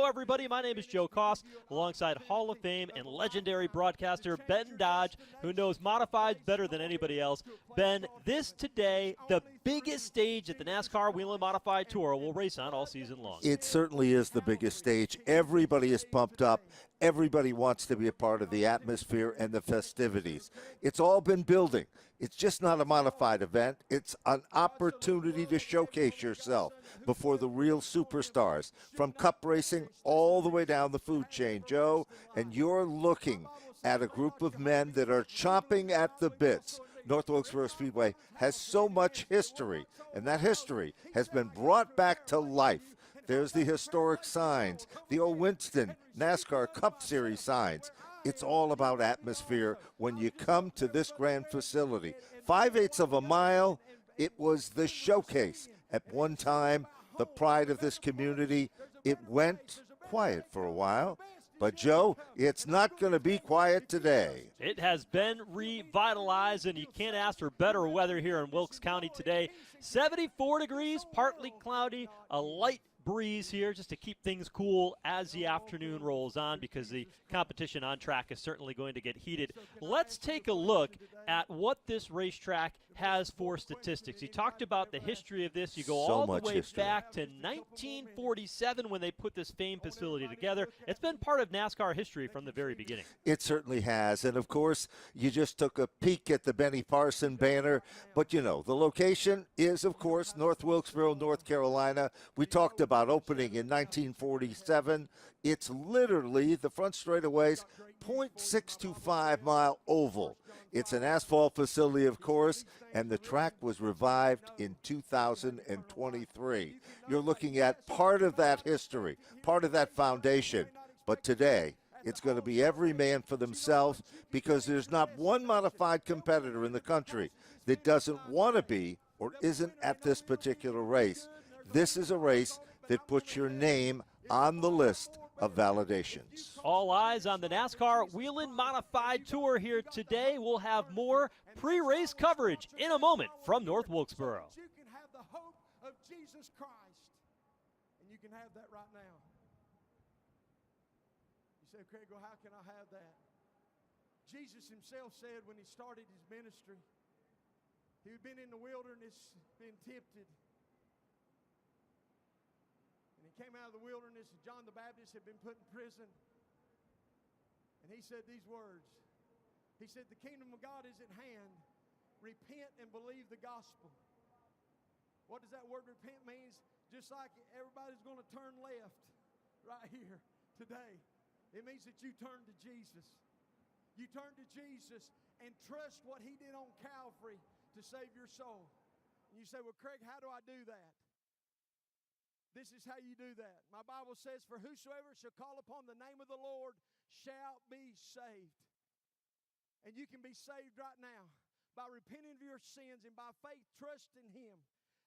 everybody. My name is Joe Koss, alongside Hall of Fame and legendary broadcaster Ben Dodge, who knows modifieds better than anybody else. Ben, this today, the biggest stage at the NASCAR Whelen Modified Tour will race on all season long. It certainly is the biggest stage. Everybody is pumped up. Everybody wants to be a part of the atmosphere and the festivities. It's all been building. It's just not a modified event. It's an opportunity to showcase yourself before the real superstars, from cup racing all the way down the food chain, Joe. And you're looking at a group of men that are chomping at the bits. North Wilkesboro Speedway has so much history, and that history has been brought back to life. There's the historic signs, the old Winston NASCAR Cup Series signs. It's all about atmosphere when you come to this grand facility. 5/8 of a mile, it was the showcase. At one time, the pride of this community. It went quiet for a while. But, Joe, it's not going to be quiet today. It has been revitalized, and you can't ask for better weather here in Wilkes County today. 74 degrees, partly cloudy, a light breeze here just to keep things cool as the afternoon rolls on, because the competition on track is certainly going to get heated. Let's take a look at what this racetrack has for statistics. You talked about the history of this. You go all the way back to 1947 when they put this famed facility together. It's been part of NASCAR history from the very beginning. It certainly has. And, of course, you just took a peek at the Benny Parson banner. But, you know, the location is, of course, North Wilkesboro, North Carolina. We talked about opening in 1947. It's literally the front straightaways, 0.625-mile oval. It's an asphalt facility, of course, and the track was revived in 2023. You're looking at part of that history, part of that foundation. But today, it's going to be every man for themselves, because there's not one modified competitor in the country that doesn't want to be or isn't at this particular race. This is a race that puts your name on the list of validations. All eyes on the NASCAR Whelen Modified Tour here today. We'll have more pre-race coverage in a moment from North Wilkesboro. You can have the hope of Jesus Christ, and you can have that right now. You say, Craig, well, how can I have that? Jesus himself said when he started his ministry, he had been in the wilderness, been tempted. He came out of the wilderness, and John the Baptist had been put in prison. And he said these words. He said, the kingdom of God is at hand. Repent and believe the gospel. What does that word repent mean? Just like everybody's going to turn left right here today. It means that you turn to Jesus. You turn to Jesus and trust what he did on Calvary to save your soul. And you say, well, Craig, how do I do that? This is how you do that. My Bible says, for whosoever shall call upon the name of the Lord shall be saved. And you can be saved right now by repenting of your sins and by faith trusting him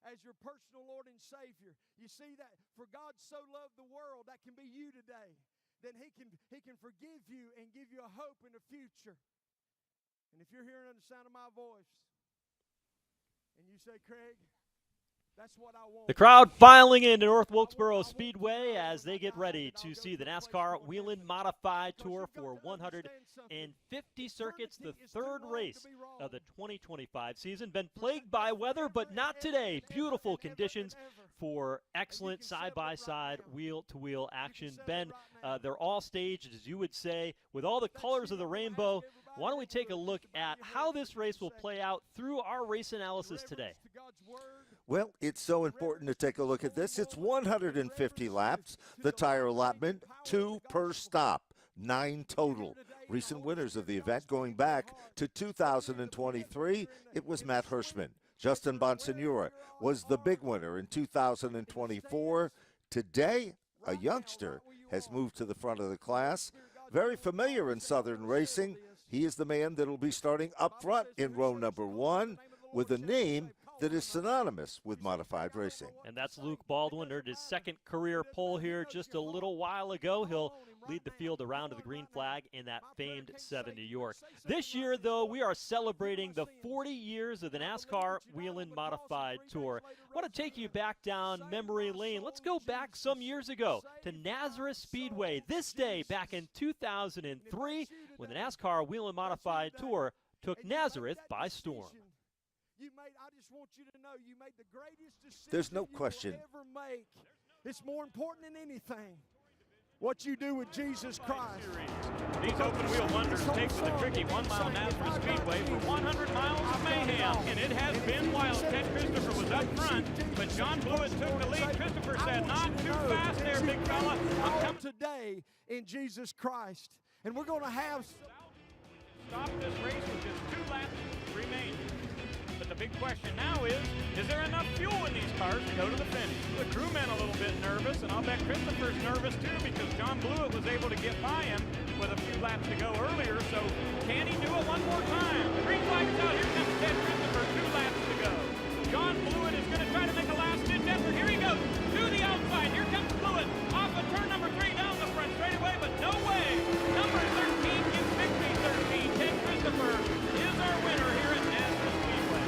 as your personal Lord and Savior. You see that for God so loved the world, that can be you today. Then he can forgive you and give you a hope in the future. And if you're hearing the sound of my voice and you say, Craig, that's what I want. The crowd filing into North Wilkesboro Speedway as they get ready to see the NASCAR Whelen Modified Tour for 150 circuits, the third race of the 2025 season. Been plagued by weather, but not today. Beautiful conditions for excellent side-by-side, wheel-to-wheel action. Ben, they're all staged, as you would say, with all the colors of the rainbow. Why don't we take a look at how this race will play out through our race analysis today? Well, it's so important to take a look at this. It's 150 laps. The tire allotment, 2 per stop, 9 total. Recent winners of the event going back to 2023, it was Matt Hirschman. Justin Bonsignora was the big winner in 2024. Today, a youngster has moved to the front of the class. Very familiar in Southern racing. He is the man that will be starting up front in row number 1 with a name that is synonymous with modified racing. And that's Luke Baldwin, earned his second career pole here just a little while ago. He'll lead the field around to the green flag in that famed 7 New York. This year, though, we are celebrating the 40 years of the NASCAR Whelen Modified Tour. I want to take you back down memory lane. Let's go back some years ago to Nazareth Speedway. This day back in 2003 when the NASCAR Whelen Modified Tour took Nazareth by storm. I just want you to know you made the greatest decision There's no you will question. ever make. It's more important than anything what you do with Jesus Christ. These open wheel wonders take to the tricky 1 mile Nazareth Speedway for 100 miles of mayhem. And it has been wild. Ted Christopher was up front, but John Blewett took the lead. Christopher said, not too fast there, big fella. I'm coming Today in Jesus Christ. And we're going to have... Stop this race with just 2 laps remaining. But the big question now is there enough fuel in these cars to go to the finish? The crewmen a little bit nervous, and I'll bet Christopher's nervous too because John Blewett was able to get by him with a few laps to go earlier. So can he do it one more time? The green flag's out. Here comes Ted Christopher, 2 laps to go. John Blewett is going to try to make a last-ditch effort. Here he goes to the outside. Here comes Blewett off of turn number 3 down the front straightaway, but no way. Number 13 gets victory 13. Ted Christopher is our winner here at Nazareth Speedway.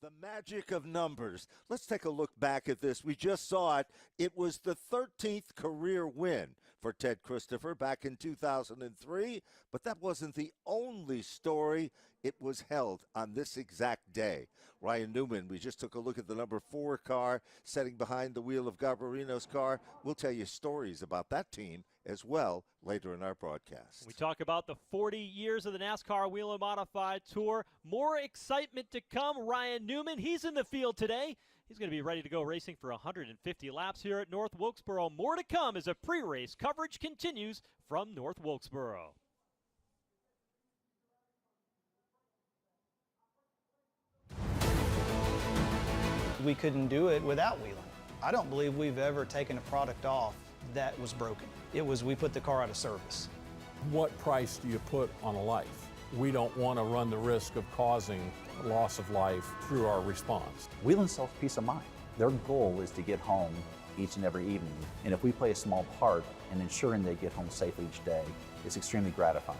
The magic of numbers. Let's take a look back at this. We just saw it. It was the 13th career win for Ted Christopher back in 2003, but that wasn't the only story. It was held on this exact day. Ryan Newman, we just took a look at the number 4 car sitting behind the wheel of Garbarino's car. We'll tell you stories about that team as well later in our broadcast. We talk about the 40 years of the NASCAR Whelen Modified Tour. More excitement to come. Ryan Newman, he's in the field today. He's going to be ready to go racing for 150 laps here at North Wilkesboro. More to come as a pre-race coverage continues from North Wilkesboro. We couldn't do it without Whelen. I don't believe we've ever taken a product off that was broken. It was we put the car out of service. What price do you put on a life? We don't want to run the risk of causing loss of life through our response. Whelen sells peace of mind. Their goal is to get home each and every evening. And if we play a small part in ensuring they get home safely each day, it's extremely gratifying.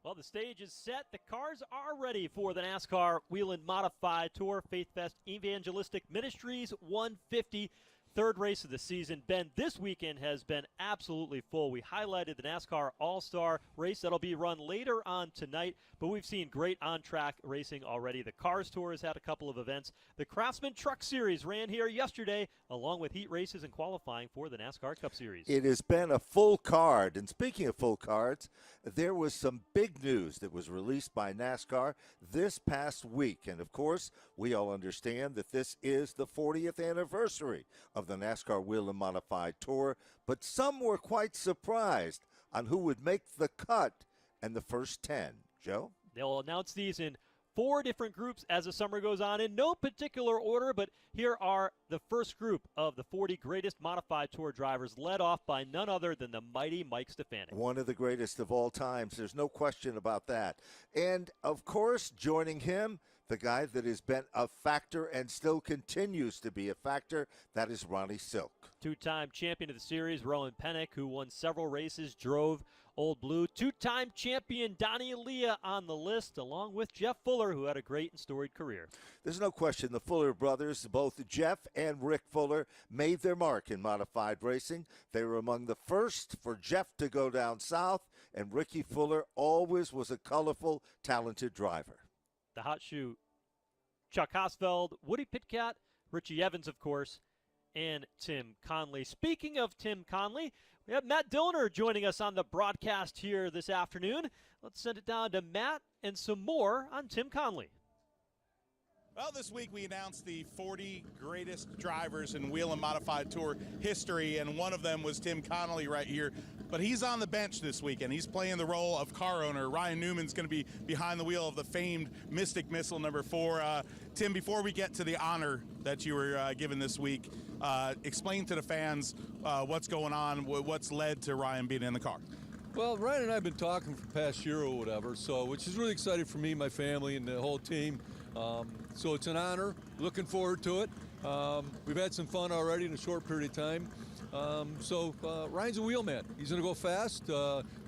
Well, the stage is set. The cars are ready for the NASCAR Whelen Modified Tour Faith Fest Evangelistic Ministries 150. Third race of the season. Ben, this weekend has been absolutely full. We highlighted the NASCAR All-Star race that'll be run later on tonight, but we've seen great on-track racing already. The Cars Tour has had a couple of events. The Craftsman Truck Series ran here yesterday, along with heat races and qualifying for the NASCAR Cup Series. It has been a full card. And speaking of full cards, there was some big news that was released by NASCAR this past week. And, of course, we all understand that this is the 40th anniversary of the NASCAR Whelen Modified Tour, but some were quite surprised on who would make the cut and the first 10. Joe? They'll announce these in 4 different groups as the summer goes on in no particular order, but here are the first group of the 40 greatest modified tour drivers, led off by none other than the mighty Mike Stefanik. One of the greatest of all times. There's no question about that. And, of course, joining him, the guy that has been a factor and still continues to be a factor, that is Ronnie Silk. 2-time champion of the series, Rowan Pennick, who won several races, drove Old Blue. 2-time champion Donnie Leah on the list, along with Jeff Fuller, who had a great and storied career. There's no question the Fuller brothers, both Jeff and Rick Fuller, made their mark in modified racing. They were among the first for Jeff to go down south, and Ricky Fuller always was a colorful, talented driver. The hot shoe, Chuck Hosfeld, Woody Pitkat, Richie Evans, of course, and Tim Conley. Speaking of Tim Conley, we have Matt Dillner joining us on the broadcast here this afternoon. Let's send it down to Matt and some more on Tim Conley. Well, this week we announced the 40 greatest drivers in Whelen Modified Tour history, and one of them was Tim Connolly right here. But he's on the bench this weekend. He's playing the role of car owner. Ryan Newman's going to be behind the wheel of the famed Mystic Missile number 4. Tim, before we get to the honor that you were given this week, explain to the fans what's going on, what's led to Ryan being in the car. Well, Ryan and I have been talking for the past year or whatever, so which is really exciting for me, my family, and the whole team. So it's an honor. Looking forward to it. We've had some fun already in a short period of time. Ryan's a wheelman. He's going to go fast.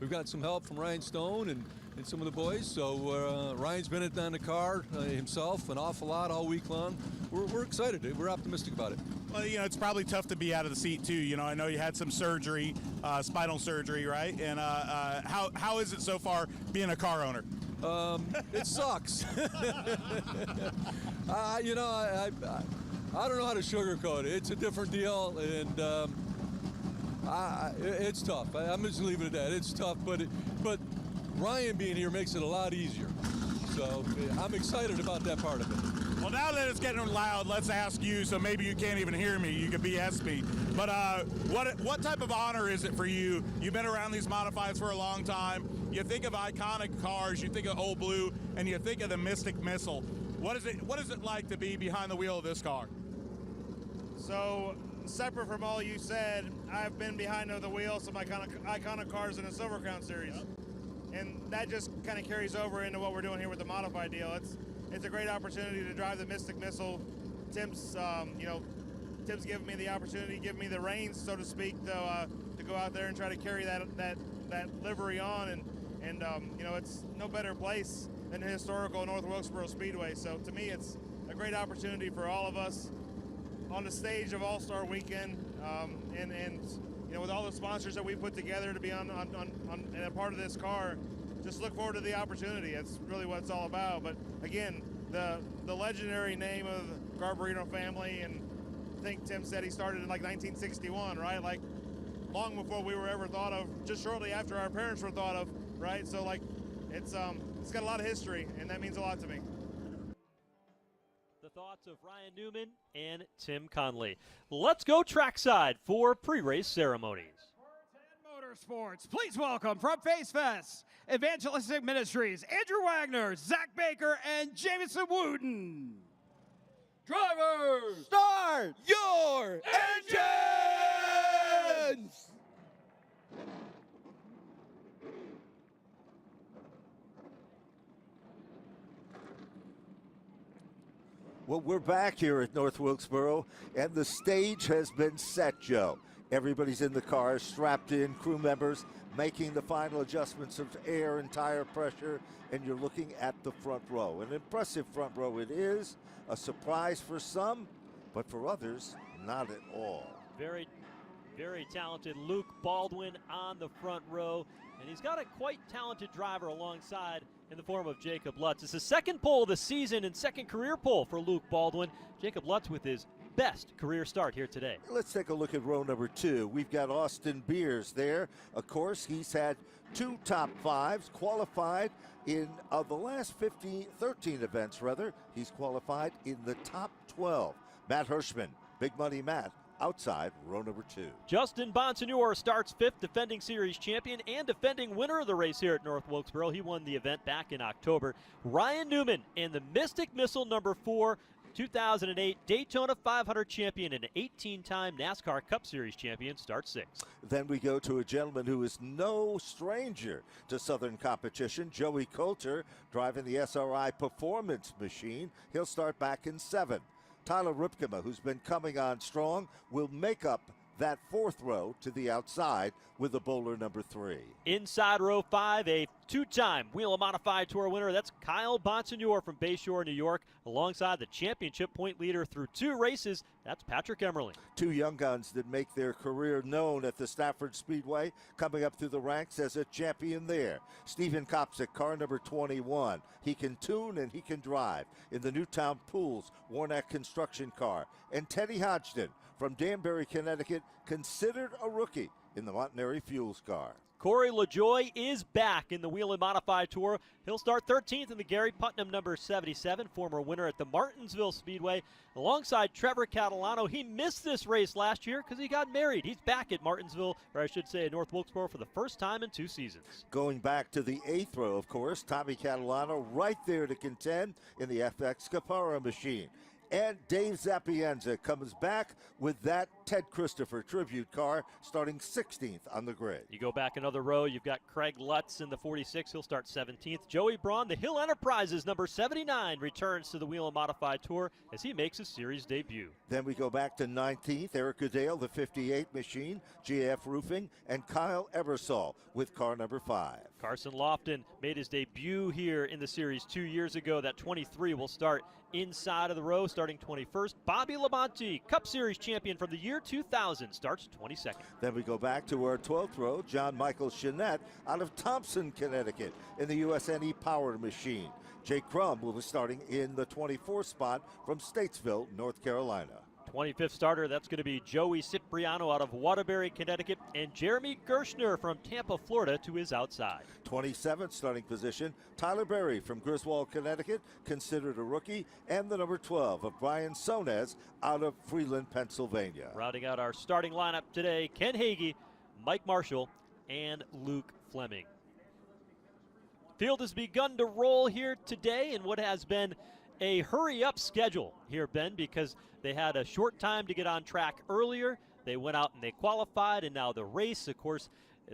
We've got some help from Ryan Stone and some of the boys. So Ryan's been on the car himself an awful lot all week long. We're excited. We're optimistic about it. Well, you know, it's probably tough to be out of the seat, too. You know, I know you had some surgery, spinal surgery, right? And how is it so far being a car owner? It sucks. I don't know how to sugarcoat it. It's a different deal, and it's tough. I'm just leaving it at that. It's tough, but Ryan being here makes it a lot easier. So I'm excited about that part of it. Well, now that it's getting loud, let's ask you, so maybe you can't even hear me. You can BS me. But what type of honor is it for you? You've been around these modifieds for a long time. You think of iconic cars, you think of Old Blue, and you think of the Mystic Missile. What is it like to be behind the wheel of this car? So, separate from all you said, I've been behind the wheel of some iconic cars in the Silver Crown Series. And that just kind of carries over into what we're doing here with the modified deal. It's a great opportunity to drive the Mystic Missile. Tim's given me the opportunity, given me the reins, so to speak, to go out there and try to carry that livery on. And it's no better place than the historical North Wilkesboro Speedway. So to me, it's a great opportunity for all of us on the stage of All-Star Weekend, and with all the sponsors that we put together to be on and a part of this car. Just look forward to the opportunity. That's really what it's all about. But again, the legendary name of the Garbarino family, and I think Tim said he started in like 1961, right? Like long before we were ever thought of, just shortly after our parents were thought of, right? So like it's got a lot of history, and that means a lot to me. The thoughts of Ryan Newman and Tim Conley. Let's go trackside for pre-race ceremonies. Motorsports, please welcome from Face Fest, Evangelistic Ministries, Andrew Wagner, Zach Baker, and Jameson Wooten. Drivers, start your engines! Well, we're back here at North Wilkesboro, and the stage has been set, Joe. Everybody's in the cars, strapped in, crew members making the final adjustments of air and tire pressure, and you're looking at the front row. An impressive front row it is, a surprise for some, but for others, not at all. Very, very talented Luke Baldwin on the front row, and he's got a quite talented driver alongside in the form of Jacob Lutz. It's the second pole of the season and second career pole for Luke Baldwin. Jacob Lutz with his best career start here today. Let's take a look at row number 2. We've got Austin Beers there. Of course, he's had 2 top 5s, qualified in the last 13 events rather. He's qualified in the top 12. Matt Hirschman, Big Money Matt, outside row number 2. Justin Bonsignor starts 5th, defending series champion and defending winner of the race here at North Wilkesboro. He won the event back in October. Ryan Newman in the Mystic Missile number 4, 2008 Daytona 500 champion and 18-time NASCAR Cup Series champion, starts 6th. Then we go to a gentleman who is no stranger to Southern competition, Joey Coulter, driving the SRI Performance Machine. He'll start back in 7th. Tyler Ripkema, who's been coming on strong, will make up that 4th row to the outside with the bowler number 3. Inside row 5, a 2-time Whelen Modified Tour winner. That's Kyle Bonsignor from Bayshore, New York, alongside the championship point leader through 2 races. That's Patrick Emerling. 2 young guns that make their career known at the Stafford Speedway, coming up through the ranks as a champion there. Stephen Kopsick, car number 21. He can tune and he can drive in the Newtown Pools Warnack construction car. And Teddy Hodgson from Danbury, Connecticut, considered a rookie in the Montanari Fuels car. Corey LaJoie is back in the Whelen Modified Tour. He'll start 13th in the Gary Putnam number 77, former winner at the Martinsville Speedway, alongside Trevor Catalano. He missed this race last year because he got married. He's back at Martinsville, or I should say at North Wilkesboro, for the first time in 2 seasons. Going back to the 8th row, of course, Tommy Catalano right there to contend in the FX Capara machine. And Dave Zapienza comes back with that Ted Christopher tribute car, starting 16th on the grid. You go back another row, you've got Craig Lutz in the 46. He'll start 17th. Joey Braun, the Hill Enterprises, number 79, returns to the Whelen Modified Tour as he makes his series debut. Then we go back to 19th. Eric Goodale, the 58 machine, GF Roofing, and Kyle Ebersol with car number 5. Carson Loftin made his debut here in the series 2 years ago. That 23 will start inside of the row, starting 21st. Bobby Labonte, Cup Series champion from the year 2000, starts 22nd. Then we go back to our 12th row, John Michael Chenette out of Thompson, Connecticut, in the USNE Power Machine. Jake Crum will be starting in the 24th spot from Statesville, North Carolina. 25th starter, that's going to be Joey Cipriano out of Waterbury, Connecticut, and Jeremy Gershner from Tampa, Florida, to his outside. 27th starting position, Tyler Berry from Griswold, Connecticut, considered a rookie, and the number 12 of Brian Sonez out of Freeland, Pennsylvania. Rounding out our starting lineup today, Ken Hagee, Mike Marshall, and Luke Fleming. Field has begun to roll here today in what has been a hurry-up schedule here, Ben, because they had a short time to get on track earlier. They went out and they qualified, and now the race, of course,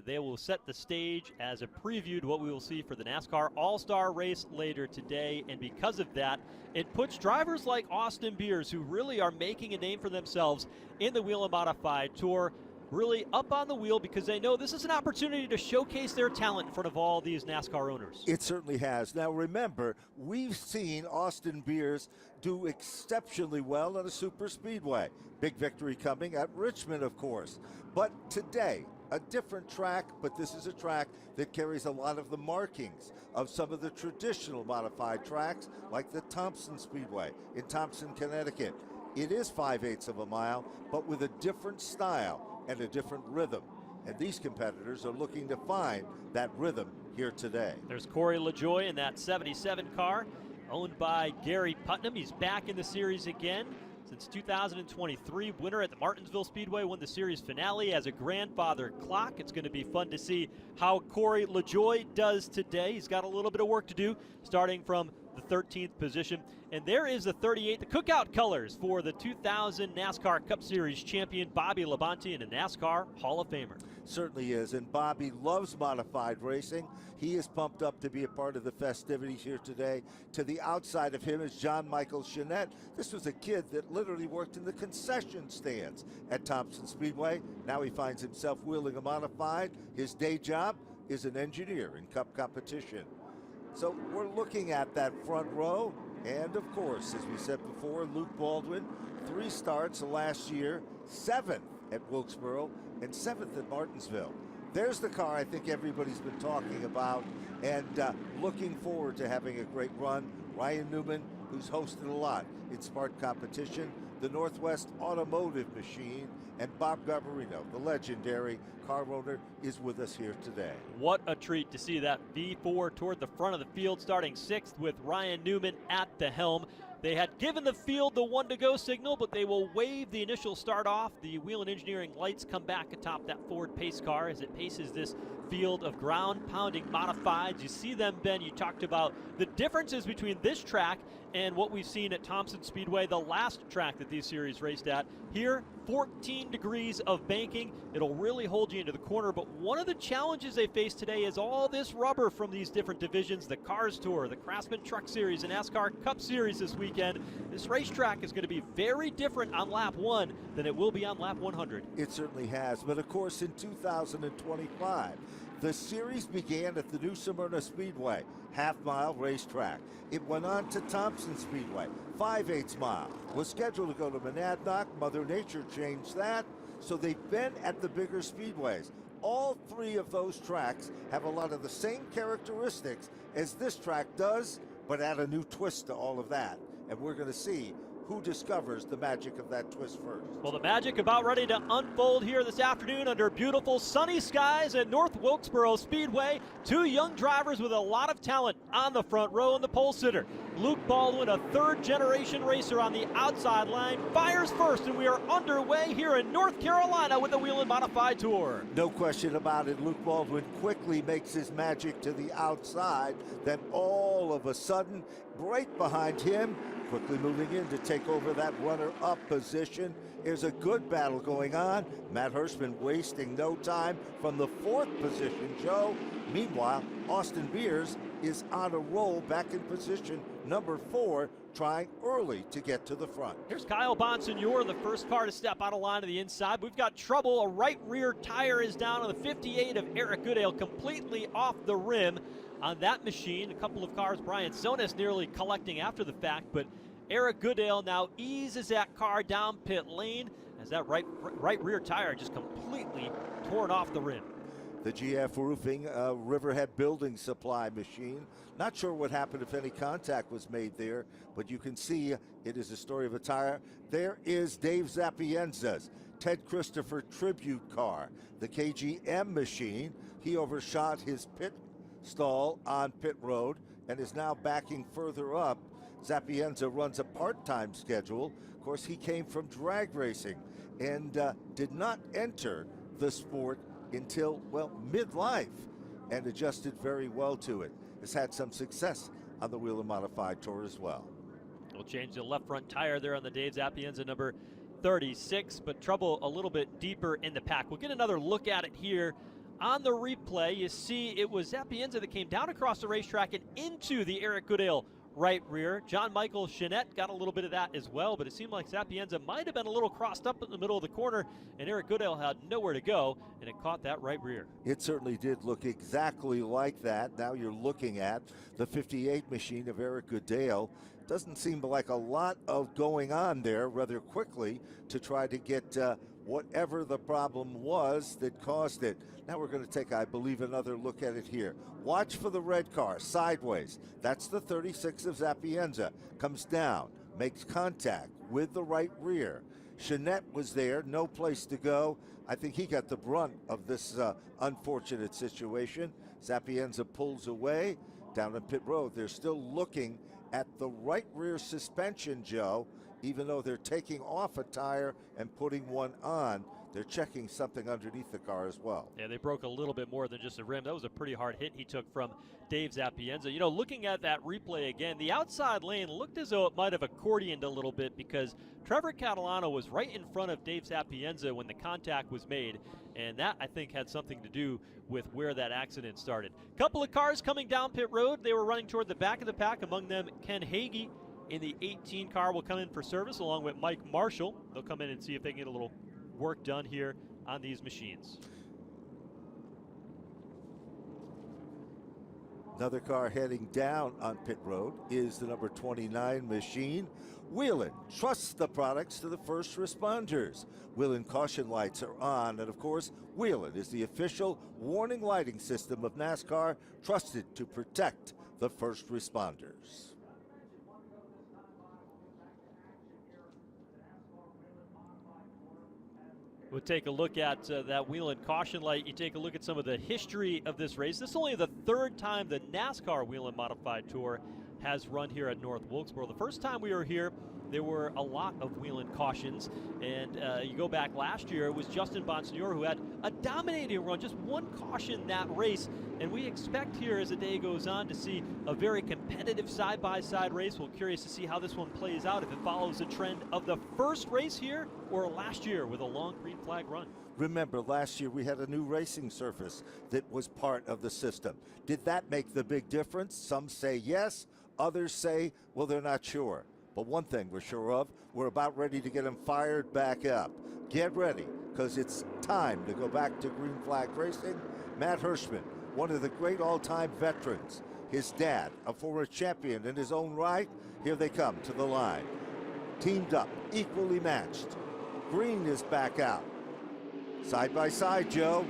they will set the stage as a preview to what we will see for the NASCAR All-Star race later today. And because of that, it puts drivers like Austin Beers, who really are making a name for themselves in the Whelen Modified Tour, really up on the wheel, because they know this is an opportunity to showcase their talent in front of all these NASCAR owners. It certainly has. Now remember, we've seen Austin Beers do exceptionally well on a super speedway. Big victory coming at Richmond, of course. But today, a different track, but this is a track that carries a lot of the markings of some of the traditional modified tracks, like the Thompson Speedway in Thompson, Connecticut. It is 5/8 of a mile, but with a different style and a different rhythm. And these competitors are looking to find that rhythm here today. There's Corey LaJoie in that 77 car, owned by Gary Putnam. He's back in the series again since 2023. Winner at the Martinsville Speedway, won the series finale as a grandfather clock. It's going to be fun to see how Corey LaJoie does today. He's got a little bit of work to do, starting from the 13th position. And there is the 38, the cookout colors for the 2000 NASCAR Cup Series champion Bobby Labonte, and a NASCAR Hall of Famer. Certainly is, and Bobby loves modified racing. He is pumped up to be a part of the festivities here today. To the outside of him is John Michael Chenette. This was a kid that literally worked in the concession stands at Thompson Speedway. Now he finds himself wheeling a modified. His day job is an engineer in Cup competition. So we're looking at that front row. And of course, as we said before, Luke Baldwin, 3 starts last year, 7th at Wilkesboro and 7th at Martinsville. There's the car I think everybody's been talking about, and looking forward to having a great run. Ryan Newman, who's hosted a lot in smart competition, the Northwest Automotive Machine, and Bob Garbarino, the legendary car owner, is with us here today. What a treat to see that V4 toward the front of the field, starting 6th with Ryan Newman at the helm. They had given the field the 1-to-go signal, but they will waive the initial start off. The Whelen Engineering lights come back atop that Ford pace car as it paces this field of ground-pounding modifieds. You see them, Ben, you talked about the differences between this track and what we've seen at Thompson Speedway, the last track that these series raced at. Here, 14 degrees of banking. It'll really hold you into the corner, but one of the challenges they face today is all this rubber from these different divisions, the Cars Tour, the Craftsman Truck Series, and NASCAR Cup Series this weekend. This racetrack is going to be very different on lap 1 than it will be on lap 100. It certainly has, but of course in 2025, the series began at the New Smyrna Speedway, half-mile racetrack. It went on to Thompson Speedway, 5/8 mile. Was scheduled to go to Monadnock. Mother Nature changed that, so they've been at the bigger speedways. All 3 of those tracks have a lot of the same characteristics as this track does, but add a new twist to all of that. And we're going to see who discovers the magic of that twist first. Well, the magic about ready to unfold here this afternoon under beautiful sunny skies at North Wilkesboro Speedway. 2 young drivers with a lot of talent on the front row and the pole sitter. Luke Baldwin, a 3rd-generation racer on the outside line, fires first, and we are underway here in North Carolina with the Whelen Modified Tour. No question about it. Luke Baldwin quickly makes his magic to the outside. Then all of a sudden, right behind him, quickly moving in to take over that runner-up position. There's a good battle going on. Matt Hirschman wasting no time from the 4th position, Joe. Meanwhile, Austin Beers is on a roll back in position number 4, trying early to get to the front. Here's Kyle Bonsignor, the first car to step out of line to the inside. We've got trouble. A right rear tire is down on the 58 of Eric Goodale, completely off the rim on that machine. A couple of cars, Brian Sonis nearly collecting after the fact, but Eric Goodale now eases that car down pit lane as that right rear tire just completely torn off the rim. The GF Roofing Riverhead Building Supply machine. Not sure what happened, if any contact was made there, but you can see it is a story of a tire. There is Dave Zapienza's Ted Christopher tribute car, the KGM machine. He overshot his pit stall on pit road and is now backing further up. Zapienza runs a part-time schedule. Of course, he came from drag racing and did not enter the sport until, well, midlife, and adjusted very well to it. Has had some success on the Whelen Modified Tour as well. We'll change the left front tire there on the Dave Zapienza number 36, but trouble a little bit deeper in the pack. We'll get another look at it here on the replay. You see it was Zapienza that came down across the racetrack and into the Eric Goodale right rear. John Michael Chenette got a little bit of that as well, but it seemed like Zapienza might have been a little crossed up in the middle of the corner, and Eric Goodale had nowhere to go, and it caught that right rear. It certainly did look exactly like that. Now you're looking at the 58 machine of Eric Goodale. Doesn't seem like a lot of going on there rather quickly to try to get whatever the problem was that caused it. Now we're going to take, I believe, another look at it here. Watch for the red car, sideways. That's the 36 of Zapienza. Comes down, makes contact with the right rear. Chenette was there, no place to go. I think he got the brunt of this unfortunate situation. Zapienza pulls away down on pit road. They're still looking at the right rear suspension, Joe. Even though they're taking off a tire and putting one on, they're checking something underneath the car as well. Yeah, they broke a little bit more than just a rim. That was a pretty hard hit he took from Dave Zapienza. You know, looking at that replay again, the outside lane looked as though it might have accordioned a little bit because Trevor Catalano was right in front of Dave Zapienza when the contact was made, and that, I think, had something to do with where that accident started. Couple of cars coming down pit road. They were running toward the back of the pack, among them Ken Hagee in the 18 car will come in for service along with Mike Marshall. They'll come in and see if they can get a little work done here on these machines. Another car heading down on pit road is the number 29 machine. Whelen trusts the products to the first responders. Whelen caution lights are on, and of course, Whelen is the official warning lighting system of NASCAR, trusted to protect the first responders. We'll take a look at that Whelen caution light. You take a look at some of the history of this race. This is only the 3rd time the NASCAR Whelen Modified Tour has run here at North Wilkesboro. The first time we were here, there were a lot of Whelen cautions, and you go back last year, it was Justin Bonsignor who had a dominating run, just one caution that race, and we expect here as the day goes on to see a very competitive side-by-side race. We're curious to see how this one plays out, if it follows the trend of the first race here or last year with a long green flag run. Remember, last year we had a new racing surface that was part of the system. Did that make the big difference? Some say yes, others say, well, they're not sure. But one thing we're sure of, we're about ready to get them fired back up. Get ready, because it's time to go back to green flag racing. Matt Hirschman, one of the great all-time veterans. His dad, a former champion in his own right. Here they come to the line. Teamed up, equally matched. Green is back out. Side by side, Joe.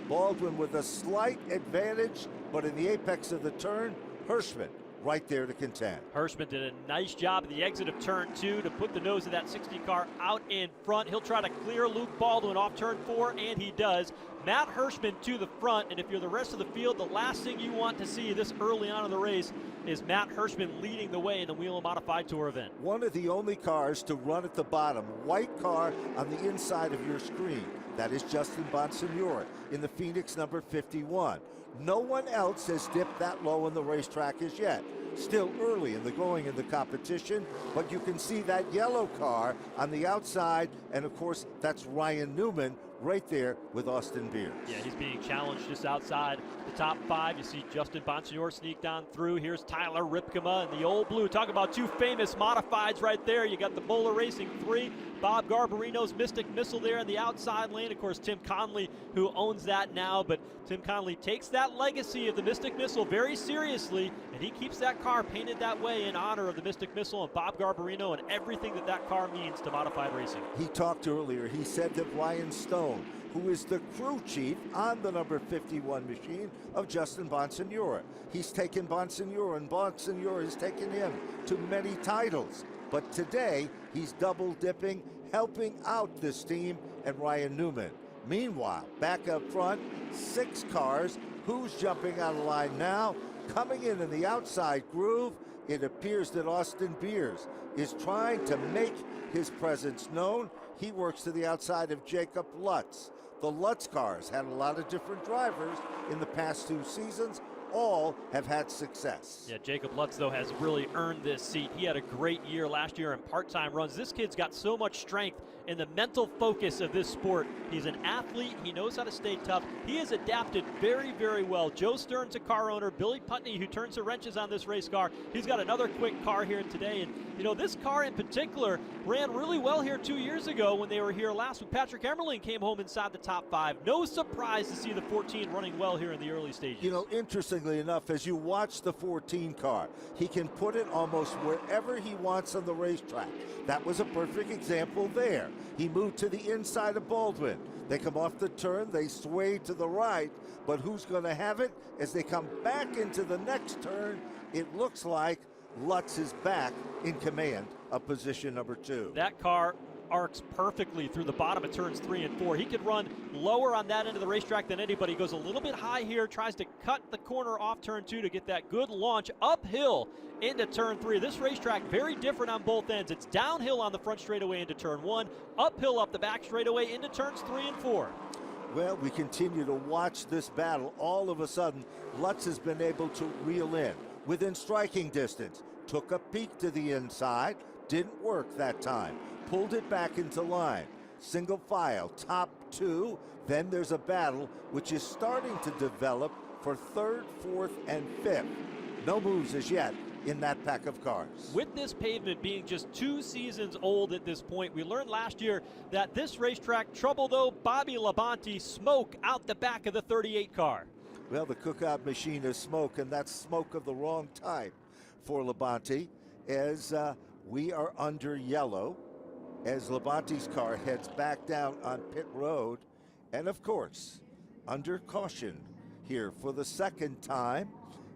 Baldwin with a slight advantage, but in the apex of the turn, Hirschman right there to contend. Hirschman did a nice job at the exit of turn 2 to put the nose of that 60 car out in front. He'll try to clear Luke Baldwin off turn 4, and he does. Matt Hirschman to the front, and if you're the rest of the field, the last thing you want to see this early on in the race is Matt Hirschman leading the way in the Whelen Modified Tour event. One of the only cars to run at the bottom, white car on the inside of your screen. That is Justin Bonsignor in the Phoenix number 51. No one else has dipped that low in the racetrack as yet. Still early in the going in the competition, but you can see that yellow car on the outside, and of course that's Ryan Newman right there with Austin Beers. Yeah, he's being challenged just outside the top 5. You see Justin Bonsignor sneak down through. Here's Tyler Ripkema in the old blue. Talk about two famous modifieds right there. You got the Bowler Racing 3, Bob Garbarino's Mystic Missile there in the outside lane. Of course, Tim Conley, who owns that now, but Tim Conley takes that legacy of the Mystic Missile very seriously, and he keeps that car painted that way in honor of the Mystic Missile and Bob Garbarino and everything that that car means to modified racing. He talked earlier. He said that Ryan Stone, who is the crew chief on the number 51 machine of Justin Bonsignor. He's taken Bonsignor, and Bonsignor has taken him to many titles. But today, he's double dipping, helping out this team and Ryan Newman. Meanwhile, back up front, 6 cars. Who's jumping out of line now? Coming in the outside groove, it appears that Austin Beers is trying to make his presence known. He works to the outside of Jacob Lutz. The Lutz cars had a lot of different drivers in the past 2 seasons. All have had success. Yeah, Jacob Lutz, though, has really earned this seat. He had a great year last year in part-time runs. This kid's got so much strength in the mental focus of this sport. He's an athlete. He knows how to stay tough. He has adapted very, very well. Joe Stern's a car owner. Billy Putney, who turns the wrenches on this race car. He's got another quick car here today. And, you know, this car in particular ran really well here 2 years ago when they were here last week. Patrick Emerling came home inside the top 5. No surprise to see the 14 running well here in the early stages. You know, interestingly enough, as you watch the 14 car, he can put it almost wherever he wants on the racetrack. That was a perfect example there. He moved to the inside of Baldwin. They come off the turn, they sway to the right, but who's going to have it? As they come back into the next turn, it looks like Lutz is back in command of position number 2. That car arcs perfectly through the bottom of turns 3 and 4. He could run lower on that end of the racetrack than anybody. Goes a little bit high here, tries to cut the corner off turn 2 to get that good launch uphill into turn 3. This racetrack very different on both ends. It's downhill on the front straightaway into turn 1, uphill up the back straightaway into turns 3 and 4. Well, we continue to watch this battle. All of a sudden, Lutz has been able to reel in within striking distance. Took a peek to the inside, didn't work that time. Pulled it back into line. Single file, top 2. Then there's a battle which is starting to develop for 3rd, 4th, and 5th. No moves as yet in that pack of cars. With this pavement being just 2 seasons old at this point, we learned last year that this racetrack trouble, though, Bobby Labonte smoke out the back of the 38 car. Well, the cookout machine is smoke, and that's smoke of the wrong type for Labonte, as we are under yellow, as Labonte's car heads back down on pit road, and of course, under caution here for the 2nd time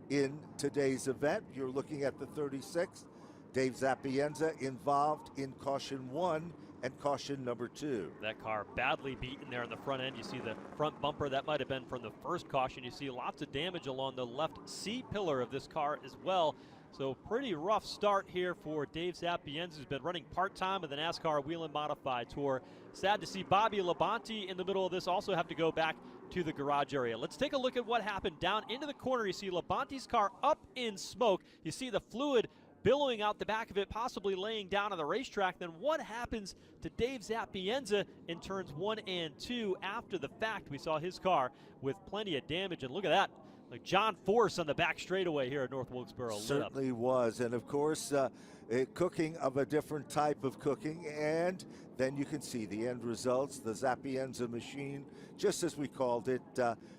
in today's event. You're looking at the 36th. Dave Zapienza involved in caution 1 and caution number 2. That car badly beaten there on the front end. You see the front bumper. That might have been from the first caution. You see lots of damage along the left C pillar of this car as well. So pretty rough start here for Dave Sapienza, who's been running part-time with the NASCAR Whelen Modified Tour. Sad to see Bobby Labonte in the middle of this also have to go back to the garage area. Let's take a look at what happened down into the corner. You see Labonte's car up in smoke. You see the fluid billowing out the back of it, possibly laying down on the racetrack. Then what happens to Dave Sapienza in turns 1 and 2 after the fact? We saw his car with plenty of damage, and look at that. Like John Force on the back straightaway here at North Wilkesboro. Certainly was. And of course, cooking of a different type of cooking. And then you can see the end results. The Sapienza machine, just as we called it,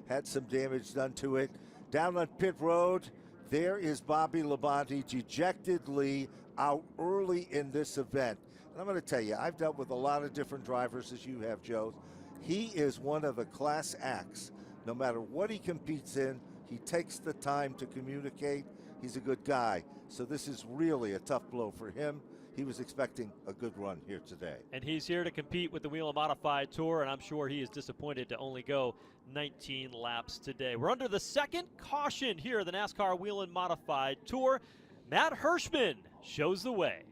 had some damage done to it. Down on pit road, there is Bobby Labonte dejectedly out early in this event. And I'm going to tell you, I've dealt with a lot of different drivers, as you have, Joe. He is one of the class acts. No matter what he competes in, he takes the time to communicate. He's a good guy. So this is really a tough blow for him. He was expecting a good run here today. And he's here to compete with the Whelen Modified Tour, and I'm sure he is disappointed to only go 19 laps today. We're under the second caution here at the NASCAR Whelen Modified Tour. Matt Hirschman shows the way.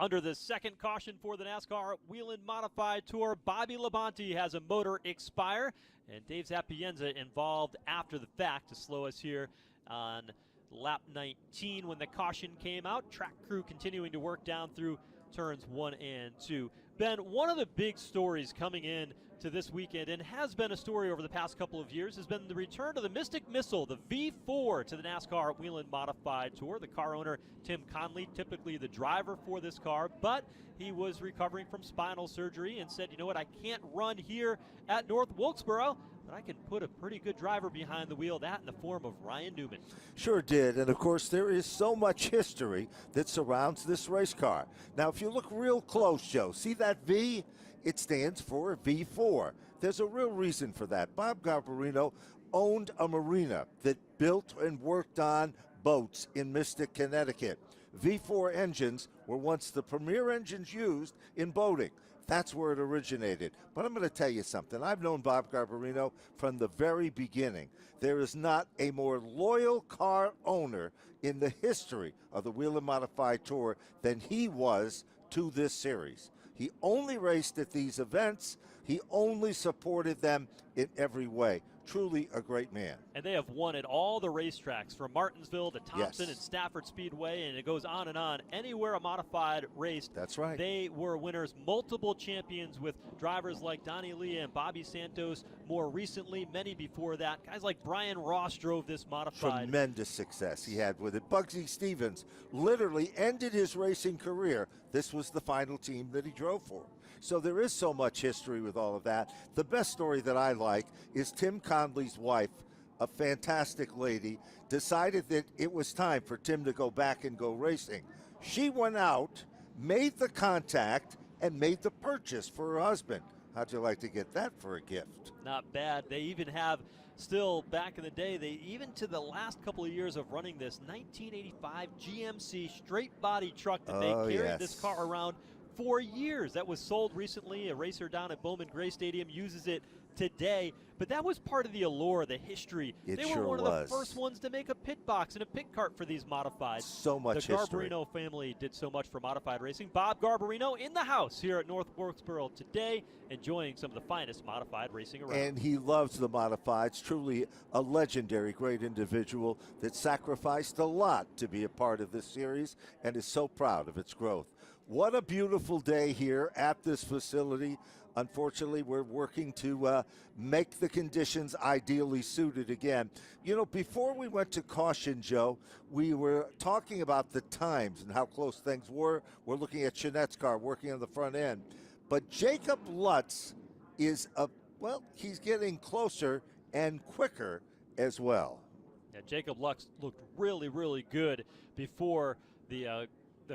Under the second caution for the NASCAR Whelen Modified Tour, Bobby Labonte has a motor expire, and Dave Sapienza involved after the fact to slow us here on lap 19 when the caution came out. Track crew continuing to work down through turns 1 and 2. Ben, one of the big stories coming in to this weekend, and has been a story over the past couple of years, has been the return of the Mystic Missile, the V4, to the NASCAR Whelen Modified Tour. The car owner, Tim Conley, typically the driver for this car, but he was recovering from spinal surgery and said, you know what, I can't run here at North Wilkesboro, but I can put a pretty good driver behind the wheel, that in the form of Ryan Newman. Sure did, and of course there is so much history that surrounds this race car. Now if you look real close, Joe, see that V? It stands for V4. There's a real reason for that. Bob Garbarino owned a marina that built and worked on boats in Mystic, Connecticut. V4 engines were once the premier engines used in boating. That's where it originated. But I'm going to tell you something. I've known Bob Garbarino from the very beginning. There is not a more loyal car owner in the history of the Whelen Modified Tour than he was to this series. He only raced at these events. He only supported them in every way. Truly a great man. And they have won at all the racetracks, from Martinsville to Thompson Yes. and Stafford Speedway, and it goes on and on. Anywhere a modified raced, That's right. they were winners, multiple champions with drivers like Donnie Lee and Bobby Santos. More recently, many before that, guys like Brian Ross drove this modified. Tremendous success he had with it. Bugsy Stevens literally ended his racing career. This was the final team that he drove for. So there is so much history with all of that. The best story that I like is Tim Conley's wife, a fantastic lady, decided that it was time for Tim to go back and go racing. She went out, made the contact, and made the purchase for her husband. How'd you like to get that for a gift? Not bad. They even have, still back in the day, they even to the last couple of years of running this 1985 GMC straight body truck that they carried this car around for years. That was sold recently. A racer down at Bowman Gray Stadium uses it today. But that was part of the allure, the history. It they were sure one of was. the first ones to make a pit box and a pit cart for these modifieds. So much the history. Garbarino family did so much for modified racing. Bob Garbarino in the house here at North Wilkesboro today, enjoying some of the finest modified racing around. And he loves the modifieds. Truly a legendary, great individual that sacrificed a lot to be a part of this series and is so proud of its growth. What a beautiful day here at this facility. Unfortunately, we're working to make the conditions ideally suited again. You know, before we went to caution, Joe, we were talking about the times and how close things were. We're looking at Chenette's car working on the front end. But Jacob Lutz is, he's getting closer and quicker as well. Yeah, Jacob Lutz looked really, really good before the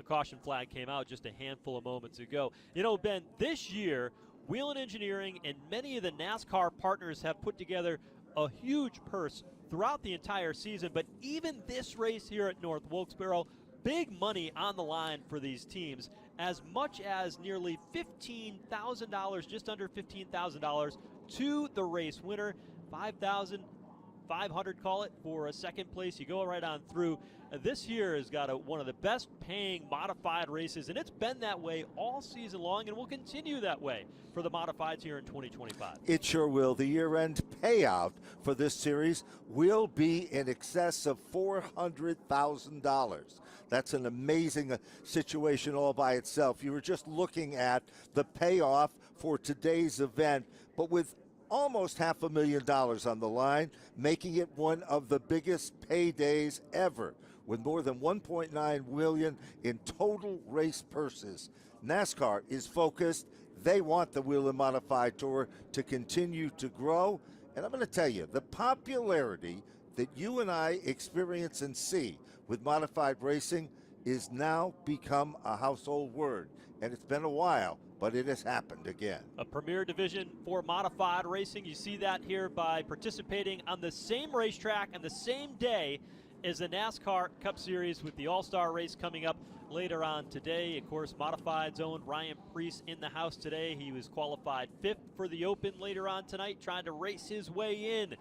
caution flag came out just a handful of moments ago. You know, Ben, this year, Whelen Engineering and many of the NASCAR partners have put together a huge purse throughout the entire season, but even this race here at North Wilkesboro, big money on the line for these teams, as much as nearly $15,000, just under $15,000 to the race winner, $5,500, call it, for a second place. You go right on through. This year has got one of the best paying modified races, and it's been that way all season long and will continue that way for the modifieds here in 2025. It sure will. The year-end payout for this series will be in excess of $400,000. That's an amazing situation all by itself. You were just looking at the payoff for today's event, but with almost $500,000 on the line, making it one of the biggest paydays ever, with more than $1.9 million in total race purses. NASCAR is focused. They want the Whelen Modified Tour to continue to grow. And I'm going to tell you, the popularity that you and I experience and see with modified racing is now become a household word. And it's been a while, but it has happened again. A premier division for modified racing. You see that here by participating on the same racetrack on the same day as the NASCAR Cup Series, with the All-Star race coming up later on today. Of course, modified's own Ryan Preece in the house today. He was qualified 5th for the Open later on tonight, trying to race his way in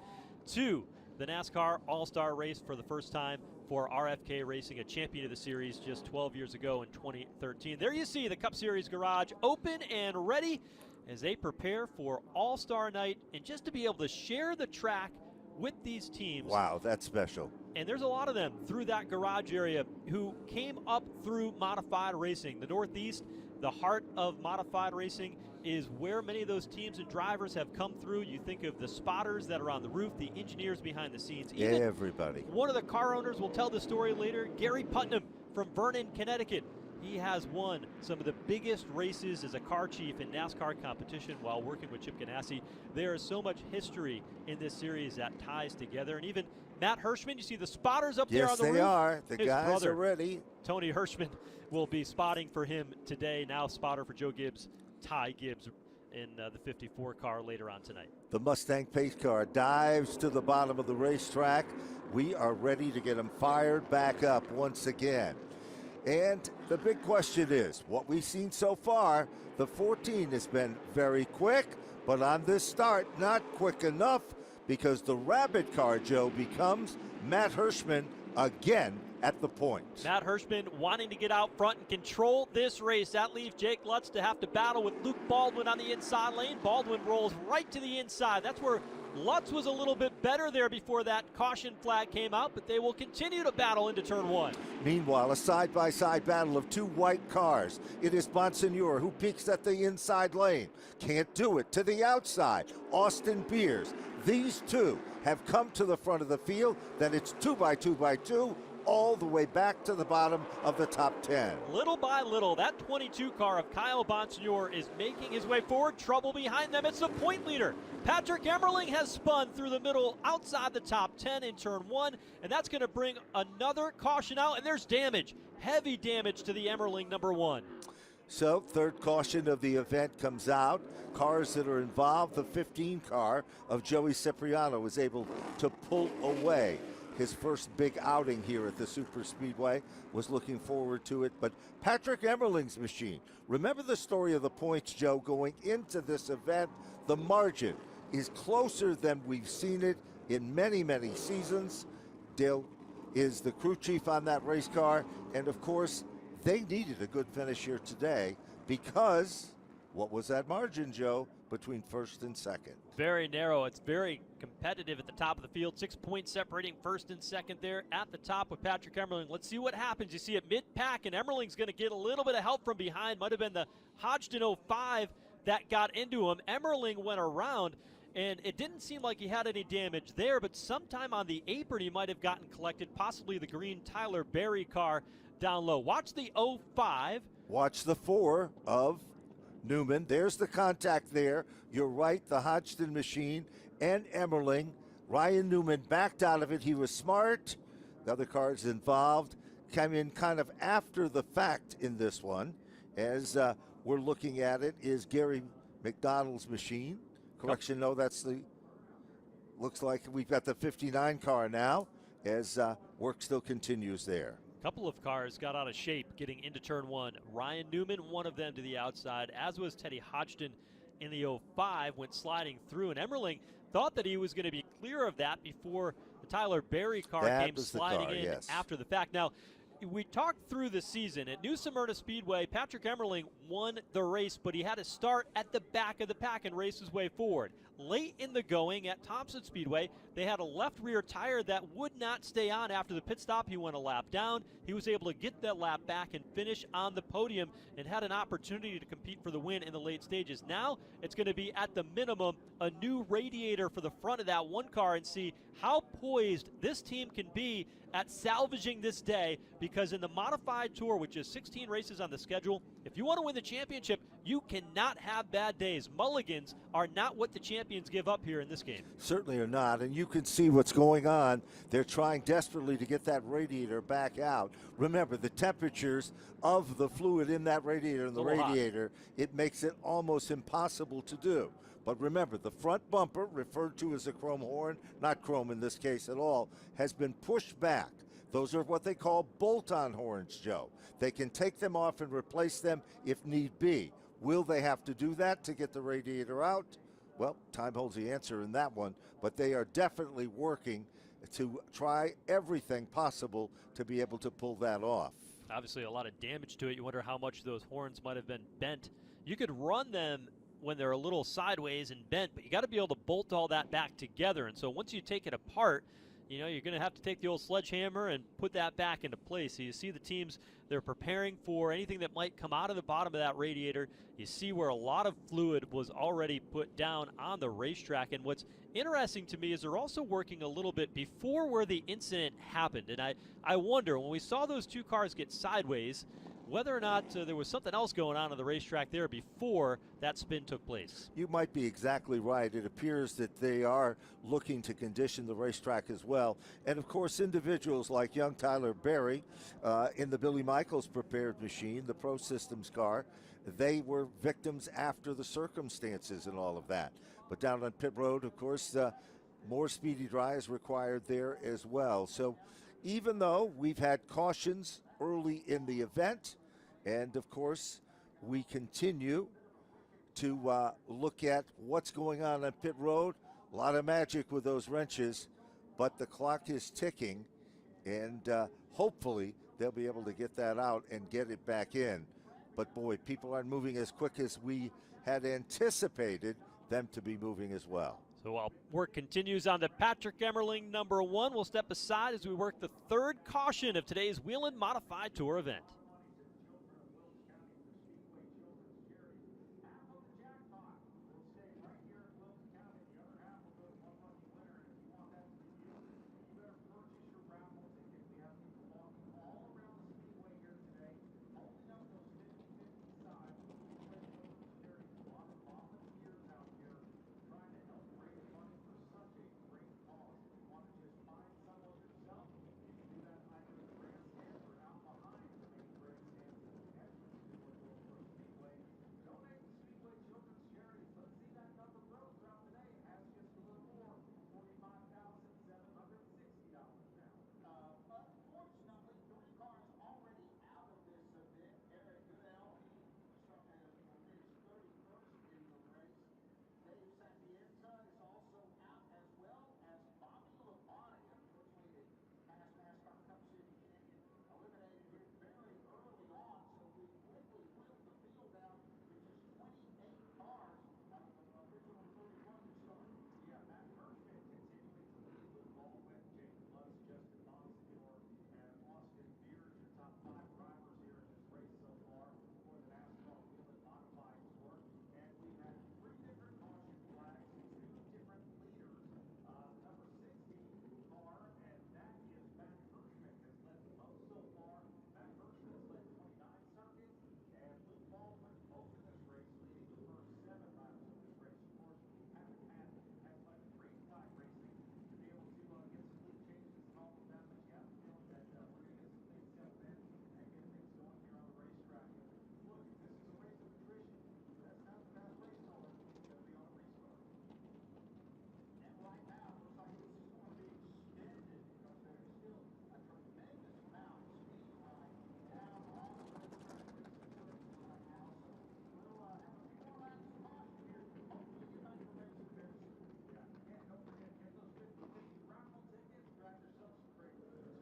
to the NASCAR All-Star race for the first time for RFK Racing, a champion of the series just 12 years ago in 2013. There you see the Cup Series garage open and ready as they prepare for All-Star Night, and just to be able to share the track with these teams. Wow, that's special. And there's a lot of them through that garage area who came up through modified racing. The Northeast, the heart of modified racing, is where many of those teams and drivers have come through. You think of the spotters that are on the roof, the engineers behind the scenes. Even everybody. One of the car owners will tell the story later, Gary Putnam from Vernon, Connecticut. He has won some of the biggest races as a car chief in NASCAR competition while working with Chip Ganassi. There is so much history in this series that ties together. And even Matt Hirschman, you see the spotters up there on the roof. Yes, they are. The His guys brother, are ready. Tony Hirschman, will be spotting for him today. Now spotter for Joe Gibbs, Ty Gibbs, in the 54 car later on tonight. The Mustang pace car dives to the bottom of the racetrack. We are ready to get them fired back up once again. And the big question is, what we've seen so far, the 14 has been very quick, but on this start, not quick enough, because the rabbit car, Joe, becomes Matt Hirschman again at the point. Matt Hirschman wanting to get out front and control this race. That leaves Jake Lutz to have to battle with Luke Baldwin on the inside lane. Baldwin rolls right to the inside. That's where Lutz was a little bit better there before that caution flag came out, but they will continue to battle into turn 1. Meanwhile, a side-by-side battle of two white cars. It is Bonsignor who peeks at the inside lane. Can't do it. To the outside, Austin Beers. These two have come to the front of the field. Then it's 2x2x2 all the way back to the bottom of the top 10. Little by little, that 22 car of Kyle Bonsignor is making his way forward. Trouble behind them. It's the point leader. Patrick Emerling has spun through the middle outside the top 10 in turn 1, and that's going to bring another caution out, and there's damage. Heavy damage to the Emerling number 1. So, third caution of the event comes out. Cars that are involved, the 15 car of Joey Cipriano was able to pull away. His first big outing here at the Super Speedway, was looking forward to it. But Patrick Emerling's machine, remember the story of the points, Joe, going into this event? The margin is closer than we've seen it in many, many seasons. Dale is the crew chief on that race car. And of course, they needed a good finish here today because what was that margin, Joe, between first and second? Very narrow. It's very competitive at the top of the field. 6 points separating first and second there at the top with Patrick Emerling. Let's see what happens. You see it mid-pack, and Emerling's going to get a little bit of help from behind. Might have been the Hodgson 05 that got into him. Emerling went around, and it didn't seem like he had any damage there, but sometime on the apron he might have gotten collected, possibly the green Tyler Berry car down low. Watch the 05. Watch the 4 of Newman. There's the contact there. You're right, the Hodgson machine and Emerling. Ryan Newman backed out of it. He was smart. The other cars involved came in kind of after the fact in this one. As we're looking at it is Gary McDonald's machine. Correction, no, that's the, looks like we've got the 59 car now as work still continues there. Couple of cars got out of shape getting into turn 1. Ryan Newman, one of them to the outside, as was Teddy Hodgson in the 05, went sliding through, and Emerling thought that he was going to be clear of that before the Tyler Berry car came sliding in after the fact. Now, we talked through the season. At New Smyrna Speedway, Patrick Emerling won the race, but he had to start at the back of the pack and race his way forward. Late in the going at Thompson Speedway, they had a left rear tire that would not stay on after the pit stop. He went a lap down. He was able to get that lap back and finish on the podium and had an opportunity to compete for the win in the late stages. Now it's going to be at the minimum a new radiator for the front of that one car and see how poised this team can be at salvaging this day, because in the modified tour, which is 16 races on the schedule, if you want to win the championship, you cannot have bad days. Mulligans are not what the champions give up here in this game. Certainly are not, and you can see what's going on. They're trying desperately to get that radiator back out. Remember, the temperatures of the fluid in that radiator and the radiator, it makes it almost impossible to do. But remember, the front bumper, referred to as a chrome horn, not chrome in this case at all, has been pushed back. Those are what they call bolt-on horns, Joe. They can take them off and replace them if need be. Will they have to do that to get the radiator out? Well, time holds the answer in that one, but they are definitely working to try everything possible to be able to pull that off. Obviously a lot of damage to it. You wonder how much those horns might have been bent. You could run them when they're a little sideways and bent, but you got to be able to bolt all that back together. And so once you take it apart, you know, you're going to have to take the old sledgehammer and put that back into place. So you see the teams, they're preparing for anything that might come out of the bottom of that radiator. You see where a lot of fluid was already put down on the racetrack. And what's interesting to me is they're also working a little bit before where the incident happened. And I wonder, when we saw those two cars get sideways, whether or not there was something else going on the racetrack there before that spin took place. You might be exactly right. It appears that they are looking to condition the racetrack as well. And of course, individuals like young Tyler Berry in the Billy Michaels prepared machine, the Pro Systems car, they were victims after the circumstances and all of that. But down on pit road, of course, more speedy drives required there as well. So even though we've had cautions early in the event, and of course, we continue to look at what's going on pit road. A lot of magic with those wrenches, but the clock is ticking, and hopefully they'll be able to get that out and get it back in. But boy, people aren't moving as quick as we had anticipated them to be moving as well. So while work continues on the Patrick Emerling number 1, we'll step aside as we work the third caution of today's Whelen Modified Tour event.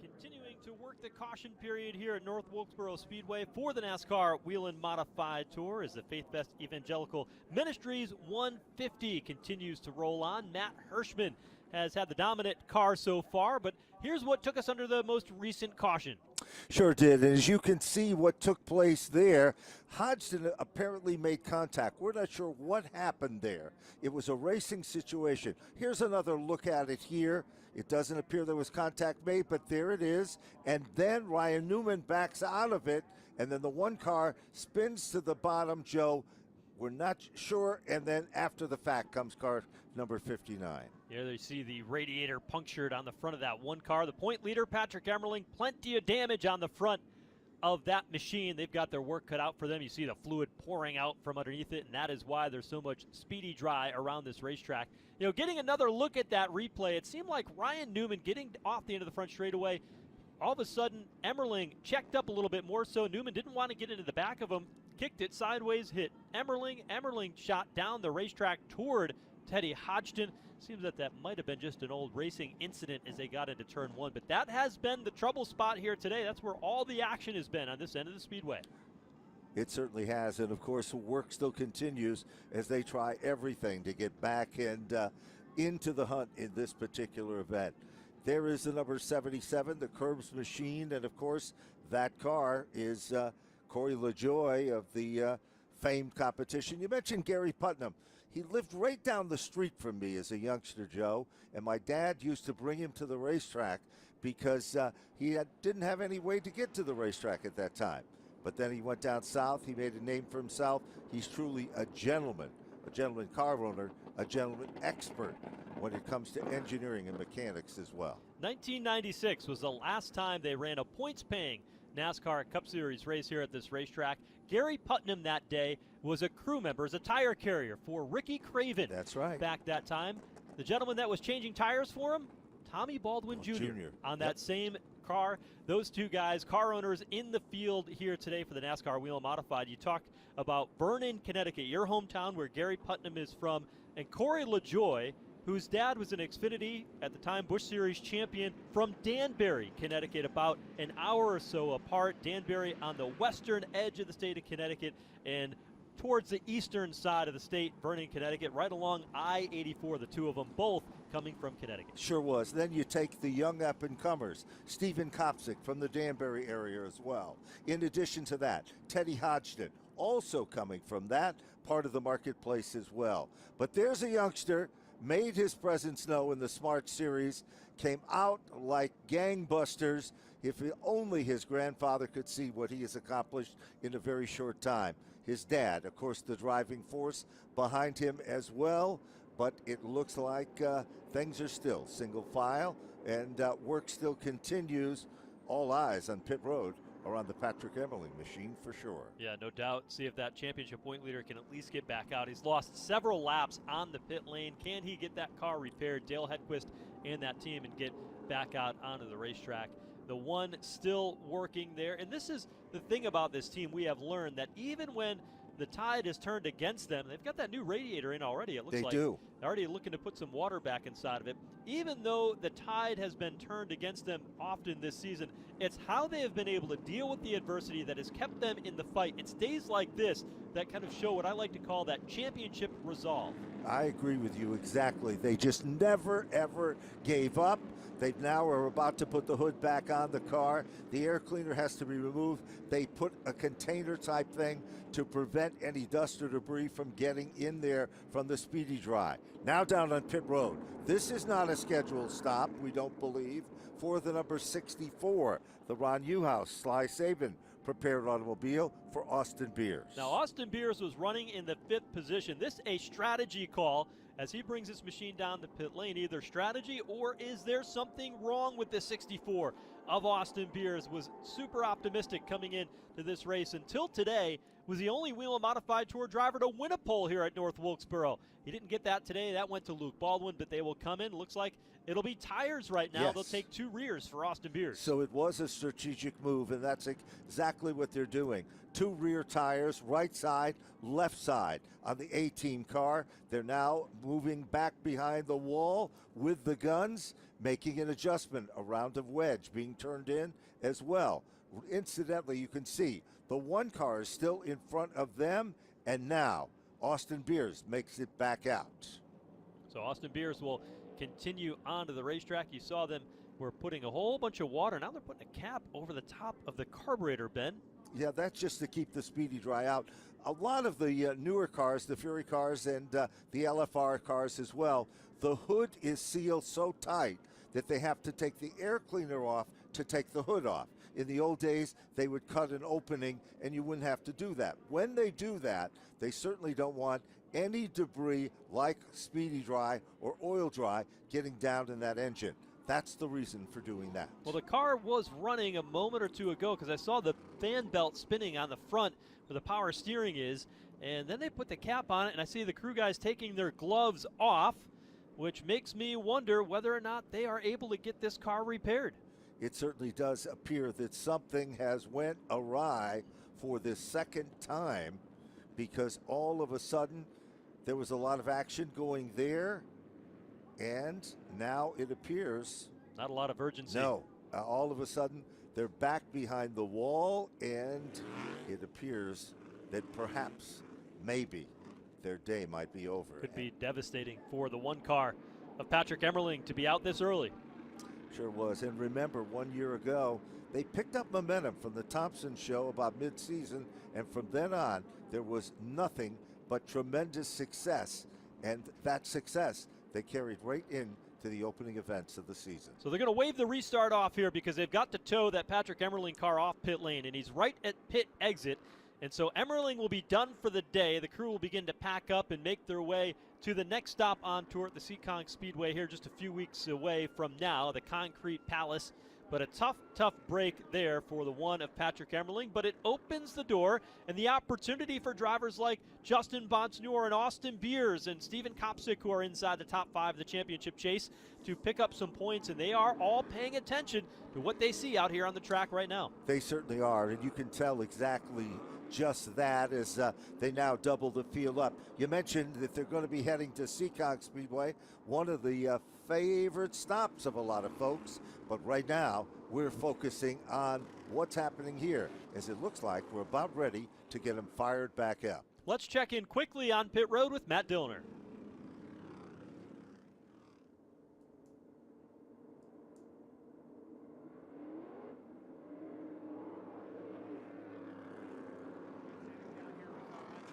Continuing to work the caution period here at North Wilkesboro Speedway for the NASCAR Whelen Modified Tour as the Faith Best Evangelical Ministries 150 continues to roll on. Matt Hirschman has had the dominant car so far, but here's what took us under the most recent caution. Sure did, and as you can see what took place there, Hodgson apparently made contact. We're not sure what happened there. It was a racing situation. Here's another look at it here. It doesn't appear there was contact made, but there it is. And then Ryan Newman backs out of it, and then the one car spins to the bottom, Joe. We're not sure, and then after the fact comes car number 59. Here they see the radiator punctured on the front of that one car. The point leader, Patrick Emerling, plenty of damage on the front of that machine. They've got their work cut out for them. You see the fluid pouring out from underneath it, and that is why there's so much speedy dry around this racetrack. You know, getting another look at that replay, it seemed like Ryan Newman getting off the end of the front straightaway, all of a sudden Emerling checked up a little bit more so. Newman didn't want to get into the back of him, kicked it sideways, hit Emerling. Emerling shot down the racetrack toward Teddy Hodgson. Seems that that might have been just an old racing incident as they got into turn one, but that has been the trouble spot here today. That's where all the action has been on this end of the speedway. It certainly has, and of course, work still continues as they try everything to get back and into the hunt in this particular event. There is the number 77, the Curbs machine, and of course, that car is Corey LaJoie of the famed competition. You mentioned Gary Putnam. He lived right down the street from me as a youngster, Joe, and my dad used to bring him to the racetrack because he didn't have any way to get to the racetrack at that time. But then he went down south. He made a name for himself. He's truly a gentleman car owner, a gentleman expert when it comes to engineering and mechanics as well. 1996 was the last time they ran a points-paying NASCAR Cup Series race here at this racetrack. Gary Putnam that day was a crew member, as a tire carrier for Ricky Craven. That's right. Back that time. The gentleman that was changing tires for him, Tommy Baldwin Jr. on that same car. Those two guys, car owners in the field here today for the NASCAR Whelen Modified. You talked about Vernon, Connecticut, your hometown where Gary Putnam is from, and Corey LaJoie whose dad was an Xfinity, at the time Busch Series champion, from Danbury, Connecticut, about an hour or so apart. Danbury on the western edge of the state of Connecticut, and towards the eastern side of the state, Vernon, Connecticut, right along I-84, the two of them both coming from Connecticut. Sure was. Then you take the young up-and-comers, Stephen Kopsick from the Danbury area as well. In addition to that, Teddy Hodgson, also coming from that part of the marketplace as well. But there's a youngster, made his presence known in the Smart Series, came out like gangbusters. If only his grandfather could see what he has accomplished in a very short time. His dad, of course, the driving force behind him as well, but it looks like things are still single file, and work still continues. All eyes on pit road are on the Patrick Emerling machine for sure. Yeah, no doubt. See if that championship point leader can at least get back out. He's lost several laps on the pit lane. Can he get that car repaired, Dale Hedquist and that team, and get back out onto the racetrack? The one still working there. And this is the thing about this team. We have learned that even when the tide is turned against them, they've got that new radiator in already. It looks they like do. They're already looking to put some water back inside of it. Even though the tide has been turned against them often this season, it's how they have been able to deal with the adversity that has kept them in the fight. It's days like this that kind of show what I like to call that championship resolve. I agree with you exactly. They just never, ever gave up. They now are about to put the hood back on the car. The air cleaner has to be removed. They put a container type thing to prevent any dust or debris from getting in there from the speedy dry. Now down on pit road. This is not a scheduled stop, we don't believe, for the number 64, the Ron Newhouse Sly Sabin prepared automobile for Austin Beers. Now, Austin Beers was running in the 5th position. This a strategy call as he brings his machine down the pit lane. Either strategy, or is there something wrong with the 64 of Austin Beers? Was super optimistic coming in to this race. Until today, was the only Whelen Modified Tour driver to win a pole here at North Wilkesboro. He didn't get that today. That went to Luke Baldwin, but they will come in. Looks like it'll be tires right now. Yes. They'll take 2 rears for Austin Beers. So it was a strategic move, and that's exactly what they're doing. 2 rear tires, right side, left side on the A-Team car. They're now moving back behind the wall with the guns, making an adjustment, a round of wedge being turned in as well. Incidentally, you can see the one car is still in front of them, and now Austin Beers makes it back out. So Austin Beers will continue onto the racetrack. You saw them were putting a whole bunch of water. Now they're putting a cap over the top of the carburetor, Ben. Yeah, that's just to keep the speedy dry out. A lot of the newer cars, the Fury cars and the LFR cars as well, the hood is sealed so tight that they have to take the air cleaner off to take the hood off. In the old days, they would cut an opening and you wouldn't have to do that. When they do that, they certainly don't want any debris like speedy dry or oil dry getting down in that engine. That's the reason for doing that. Well, the car was running a moment or two ago because I saw the fan belt spinning on the front where the power steering is, and then they put the cap on it, and I see the crew guys taking their gloves off, which makes me wonder whether or not they are able to get this car repaired. It certainly does appear that something has went awry for the second time, because all of a sudden there was a lot of action going there, and now it appears not a lot of urgency. No, all of a sudden they're back behind the wall, and it appears that perhaps, maybe, their day might be over. Could be devastating for the one car of Patrick Emerling to be out this early. Sure was. And remember, 1 year ago, they picked up momentum from the Thompson show about mid-season, and from then on, there was nothing but tremendous success. And that success they carried right in to the opening events of the season. So they're going to wave the restart off here because they've got to tow that Patrick Emerling car off pit lane, and he's right at pit exit. And so Emerling will be done for the day. The crew will begin to pack up and make their way to the next stop on tour at the Seekonk Speedway here just a few weeks away from now, the Concrete Palace. But a tough break there for the one of Patrick Emerling, but it opens the door and the opportunity for drivers like Justin Bonsignor and Austin Beers and Stephen Kopsick, who are inside the top 5 of the championship chase, to pick up some points, and they are all paying attention to what they see out here on the track right now. They certainly are, and you can tell exactly just that as they now double the field up. You mentioned that they're going to be heading to Seekonk Speedway, one of the favorite stops of a lot of folks. But right now, we're focusing on what's happening here, as it looks like we're about ready to get them fired back up. Let's check in quickly on pit road with Matt Dillner.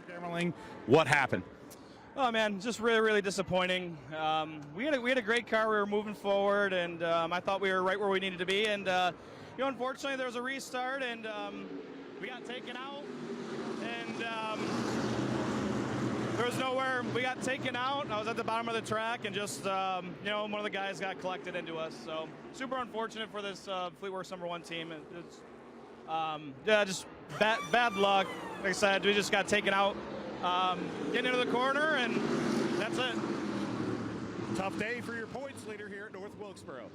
Emerling, what happened? Oh man, just really disappointing. We had a great car. We were moving forward, and I thought we were right where we needed to be. And unfortunately, there was a restart, and we got taken out. And there was nowhere. We got taken out. I was at the bottom of the track, and just one of the guys got collected into us. So super unfortunate for this Fleetworks #1 team. Just bad luck. Like I said, we just got taken out getting into the corner, and that's it. Tough day for your points leader here at North Wilkesboro.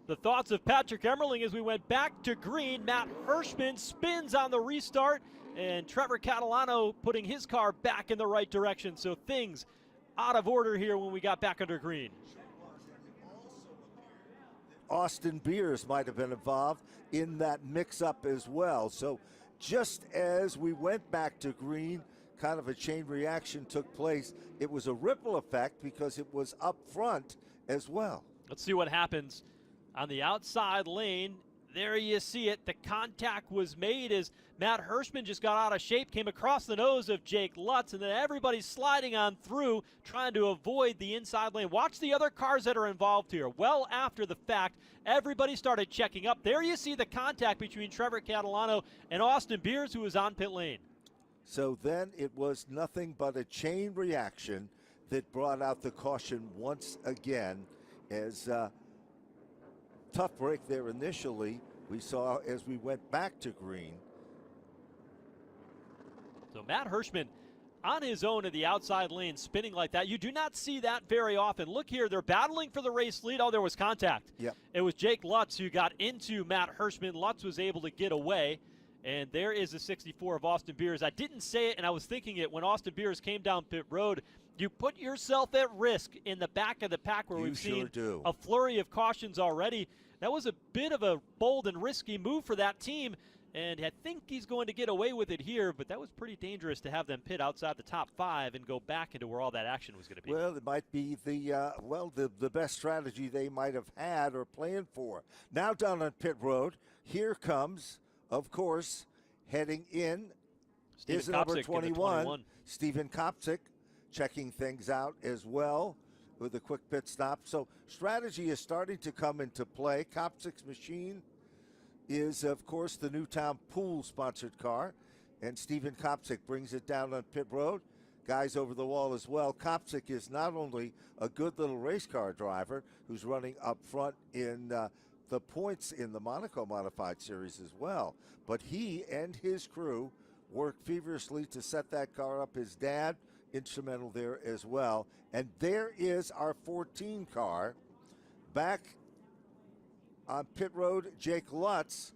The thoughts of Patrick Emerling as we went back to green. Matt Hirschman spins on the restart, and Trevor Catalano putting his car back in the right direction. So things out of order here when we got back under green. Austin Beers might have been involved in that mix-up as well. So just as we went back to green, kind of a chain reaction took place. It was a ripple effect because it was up front as well. Let's see what happens on the outside lane. There you see it. The contact was made as Matt Hirschman just got out of shape, came across the nose of Jake Lutz, and then everybody's sliding on through, trying to avoid the inside lane. Watch the other cars that are involved here. Well after the fact, everybody started checking up. There you see the contact between Trevor Catalano and Austin Beers, who was on pit lane. So then it was nothing but a chain reaction that brought out the caution once again, as tough break there initially we saw as we went back to green. So Matt Hirschman on his own in the outside lane spinning like that. You do not see that very often. Look here, they're battling for the race lead. Oh, there was contact. Yep. It was Jake Lutz who got into Matt Hirschman. Lutz was able to get away, and there is the 64 of Austin Beers. I didn't say it, and I was thinking it when Austin Beers came down pit road. You put yourself at risk in the back of the pack where we've seen a flurry of cautions already. That was a bit of a bold and risky move for that team, and I think he's going to get away with it here, but that was pretty dangerous to have them pit outside the top 5 and go back into where all that action was going to be. Well, it might be the best strategy they might have had or planned for. Now down on pit road, here comes, of course, heading in is number 21, Stephen Kopczyk, checking things out as well with a quick pit stop. So strategy is starting to come into play. Kopczyk's machine is, of course, the Newtown Pool sponsored car, and Stephen Kopczyk brings it down on pit road. Guys over the wall as well. Kopczyk is not only a good little race car driver who's running up front in the points in the Monaco Modified Series as well, but he and his crew work feverishly to set that car up. His dad instrumental there as well. And there is our 14 car back on pit road, Jake Lutz,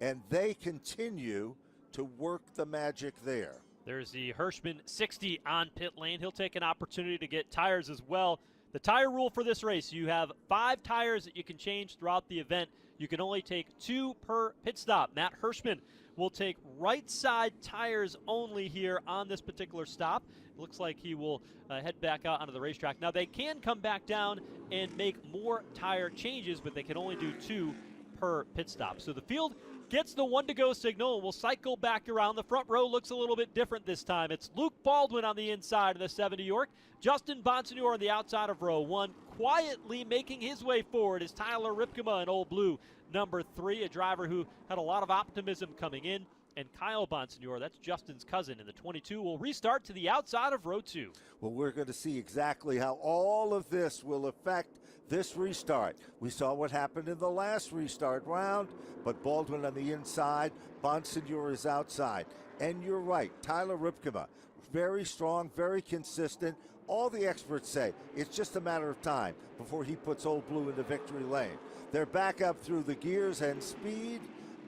and they continue to work the magic there. There's the Hirschman 60 on pit lane. He'll take an opportunity to get tires as well. The tire rule for this race, you have 5 tires that you can change throughout the event. You can only take 2 per pit stop. Matt Hirschman will take right side tires only here on this particular stop. It looks like he will head back out onto the racetrack. Now they can come back down and make more tire changes, but they can only do 2 per pit stop. So the field gets the 1 to go signal, and we'll cycle back around. The front row looks a little bit different this time. It's Luke Baldwin on the inside of the 70 York. Justin Bonsignor on the outside of row 1. Quietly making his way forward is Tyler Ripkema in Old Blue, number 3, a driver who had a lot of optimism coming in. And Kyle Bonsignor, that's Justin's cousin in the 22, will restart to the outside of row 2. Well, we're going to see exactly how all of this will affect this restart. We saw what happened in the last restart round, but Baldwin on the inside, Bonsignor is outside. And you're right, Tyler Ripkema, very strong, very consistent. All the experts say it's just a matter of time before he puts Old Blue into victory lane. They're back up through the gears and speed.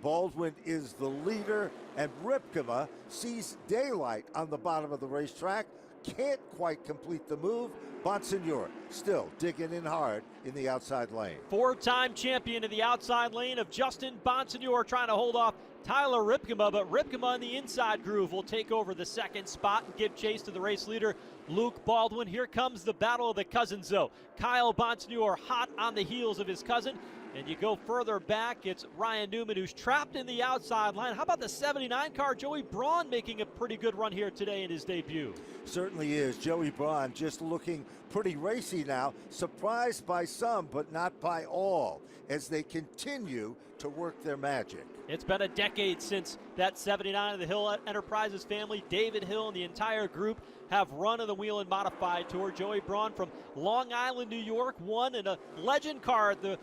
Baldwin is the leader, and Ripkema sees daylight on the bottom of the racetrack. Can't quite complete the move. Bonsignor still digging in hard in the outside lane. Four-time champion in the outside lane of Justin Bonsignor trying to hold off Tyler Ripkema, but Ripkema in the inside groove will take over the second spot and give chase to the race leader, Luke Baldwin. Here comes the battle of the cousins, though. Kyle Bonsignor hot on the heels of his cousin. And you go further back, it's Ryan Newman who's trapped in the outside line. How about the 79 car, Joey Braun, making a pretty good run here today in his debut? Certainly is. Joey Braun just looking pretty racy now, surprised by some, but not by all, as they continue to work their magic. It's been a decade since that 79 of the Hill Enterprises family. David Hill and the entire group have run of the Whelen Modified Tour. Joey Braun from Long Island, New York, won in a legend car at the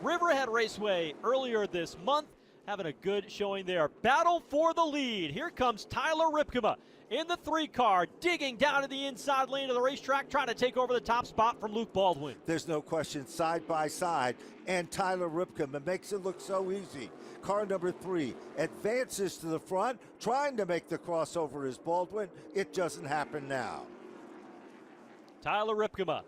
Riverhead Raceway earlier this month, having a good showing there. Battle for the lead. Here comes Tyler Ripkema in the 3 car, digging down to the inside lane of the racetrack, trying to take over the top spot from Luke Baldwin. There's no question, side by side, and Tyler Ripkema makes it look so easy. Car number 3 advances to the front, trying to make the crossover as Baldwin. It doesn't happen now. Tyler Ripkema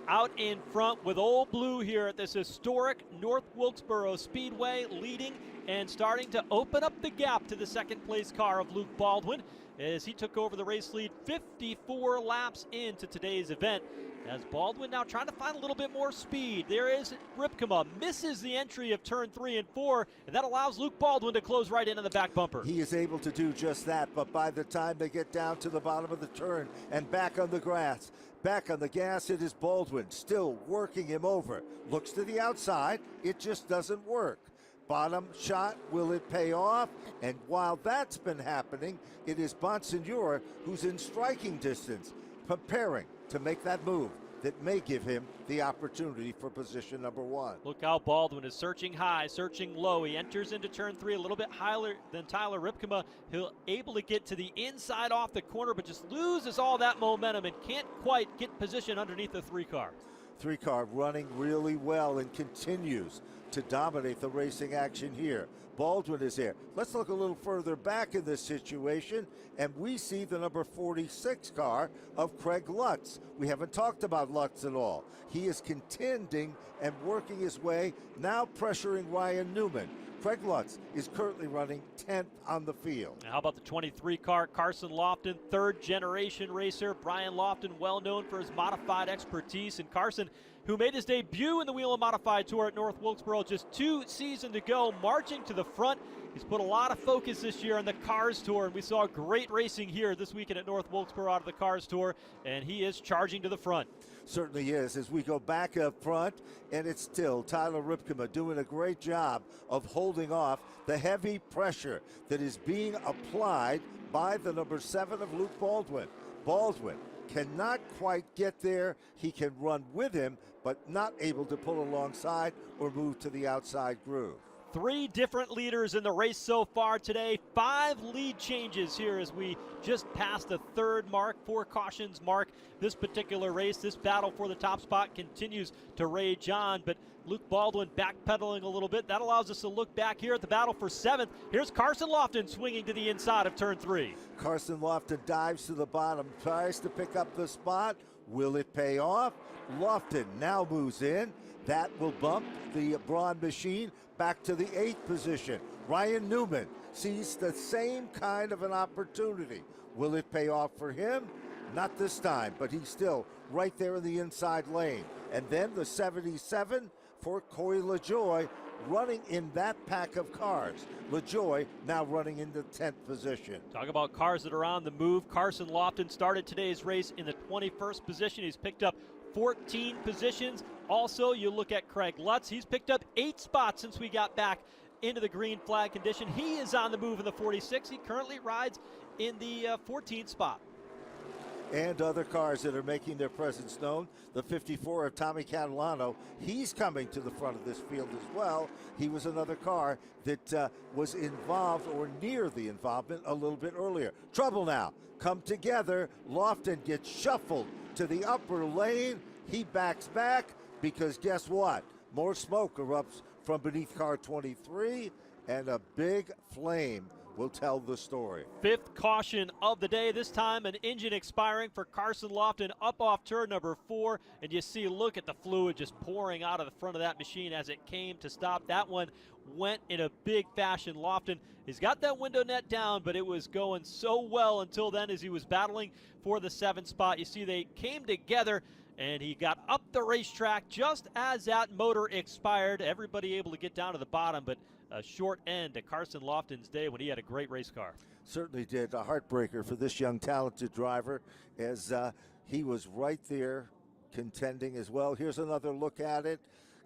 out in front with Old Blue here at this historic North Wilkesboro Speedway, leading and starting to open up the gap to the second place car of Luke Baldwin as he took over the race lead 54 laps into today's event. As Baldwin now trying to find a little bit more speed. There is Ripkema, misses the entry of turn 3 and 4, and that allows Luke Baldwin to close right into the back bumper. He is able to do just that, but by the time they get down to the bottom of the turn and back on the grass, back on the gas, it is Baldwin still working him over. Looks to the outside, it just doesn't work. Bottom shot, will it pay off? And while that's been happening, it is Bonsignor who's in striking distance, preparing to make that move that may give him the opportunity for position number 1. Look how Baldwin is searching high, searching low. He enters into turn 3 a little bit higher than Tyler Ripkema. He'll able to get to the inside off the corner, but just loses all that momentum and can't quite get position underneath the 3 car. 3 car running really well and continues to dominate the racing action here. Baldwin is there. Let's look a little further back in this situation, and we see the number 46 car of Craig Lutz. We haven't talked about Lutz at all. He is contending and working his way, now pressuring Ryan Newman. Craig Lutz is currently running 10th on the field. How about the 23 car, Carson Loftin, 3rd generation racer. Brian Loftin, well known for his modified expertise, and Carson, who made his debut in the Whelen Modified Tour at North Wilkesboro just 2 seasons ago, marching to the front. He's put a lot of focus this year on the Cars Tour, and we saw great racing here this weekend at North Wilkesboro out of the Cars Tour, and he is charging to the front. Certainly is. As we go back up front, and it's still Tyler Ripkema doing a great job of holding off the heavy pressure that is being applied by the number 7 of Luke Baldwin. Baldwin cannot quite get there. He can run with him, but not able to pull alongside or move to the outside groove. 3 different leaders in the race so far today. 5 lead changes here as we just passed the 3rd mark, 4 cautions mark. This particular race, this battle for the top spot continues to rage on, but Luke Baldwin backpedaling a little bit. That allows us to look back here at the battle for 7th. Here's Carson Loftin swinging to the inside of turn 3. Carson Loftin dives to the bottom, tries to pick up the spot. Will it pay off? Loftin now moves in. That will bump the Braun machine back to the 8th position. Ryan Newman sees the same kind of an opportunity. Will it pay off for him? Not this time, but he's still right there in the inside lane. And then the 77 for Coy LaJoy running in that pack of cars. LaJoy now running in the 10th position. Talk about cars that are on the move. Carson Loftin started today's race in the 21st position. He's picked up 14 positions. Also, you look at Craig Lutz. He's picked up 8 spots since we got back into the green flag condition. He is on the move in the 46. He currently rides in the 14th spot. And other cars that are making their presence known. The 54 of Tommy Catalano, he's coming to the front of this field as well. He was another car that was involved or near the involvement a little bit earlier. Trouble now. Come together. Loftin gets shuffled to the upper lane. He backs back because guess what? More smoke erupts from beneath car 23, and a big flame will tell the story. Fifth caution of the day. This time an engine expiring for Carson Loftin up off turn number 4. And you see, look at the fluid just pouring out of the front of that machine as it came to stop. That one went in a big fashion. Loftin, he's got that window net down, but it was going so well until then as he was battling for the 7th spot. You see, they came together and he got up the racetrack just as that motor expired. Everybody able to get down to the bottom, but a short end to Carson Loftin's day when he had a great race car. Certainly did. A heartbreaker for this young, talented driver, as he was right there contending as well. Here's another look at it.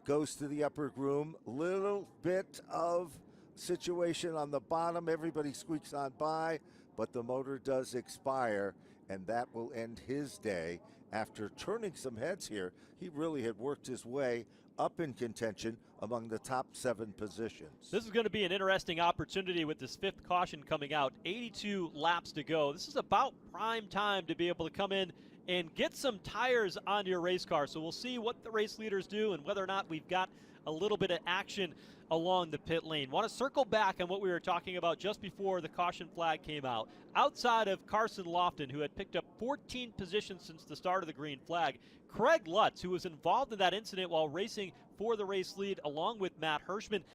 Goes to the upper groom. Little bit of situation on the bottom. Everybody squeaks on by, but the motor does expire, and that will end his day. After turning some heads here, he really had worked his way up in contention among the top 7 positions. This is going to be an interesting opportunity with this 5th caution coming out. 82 laps to go. This is about prime time to be able to come in and get some tires on your race car. So we'll see what the race leaders do and whether or not we've got a little bit of action along the pit lane. Want to circle back on what we were talking about just before the caution flag came out. Outside of Carson Loftin, who had picked up 14 positions since the start of the green flag, Craig Lutz, who was involved in that incident while racing for the race lead along with Matt Hirschman,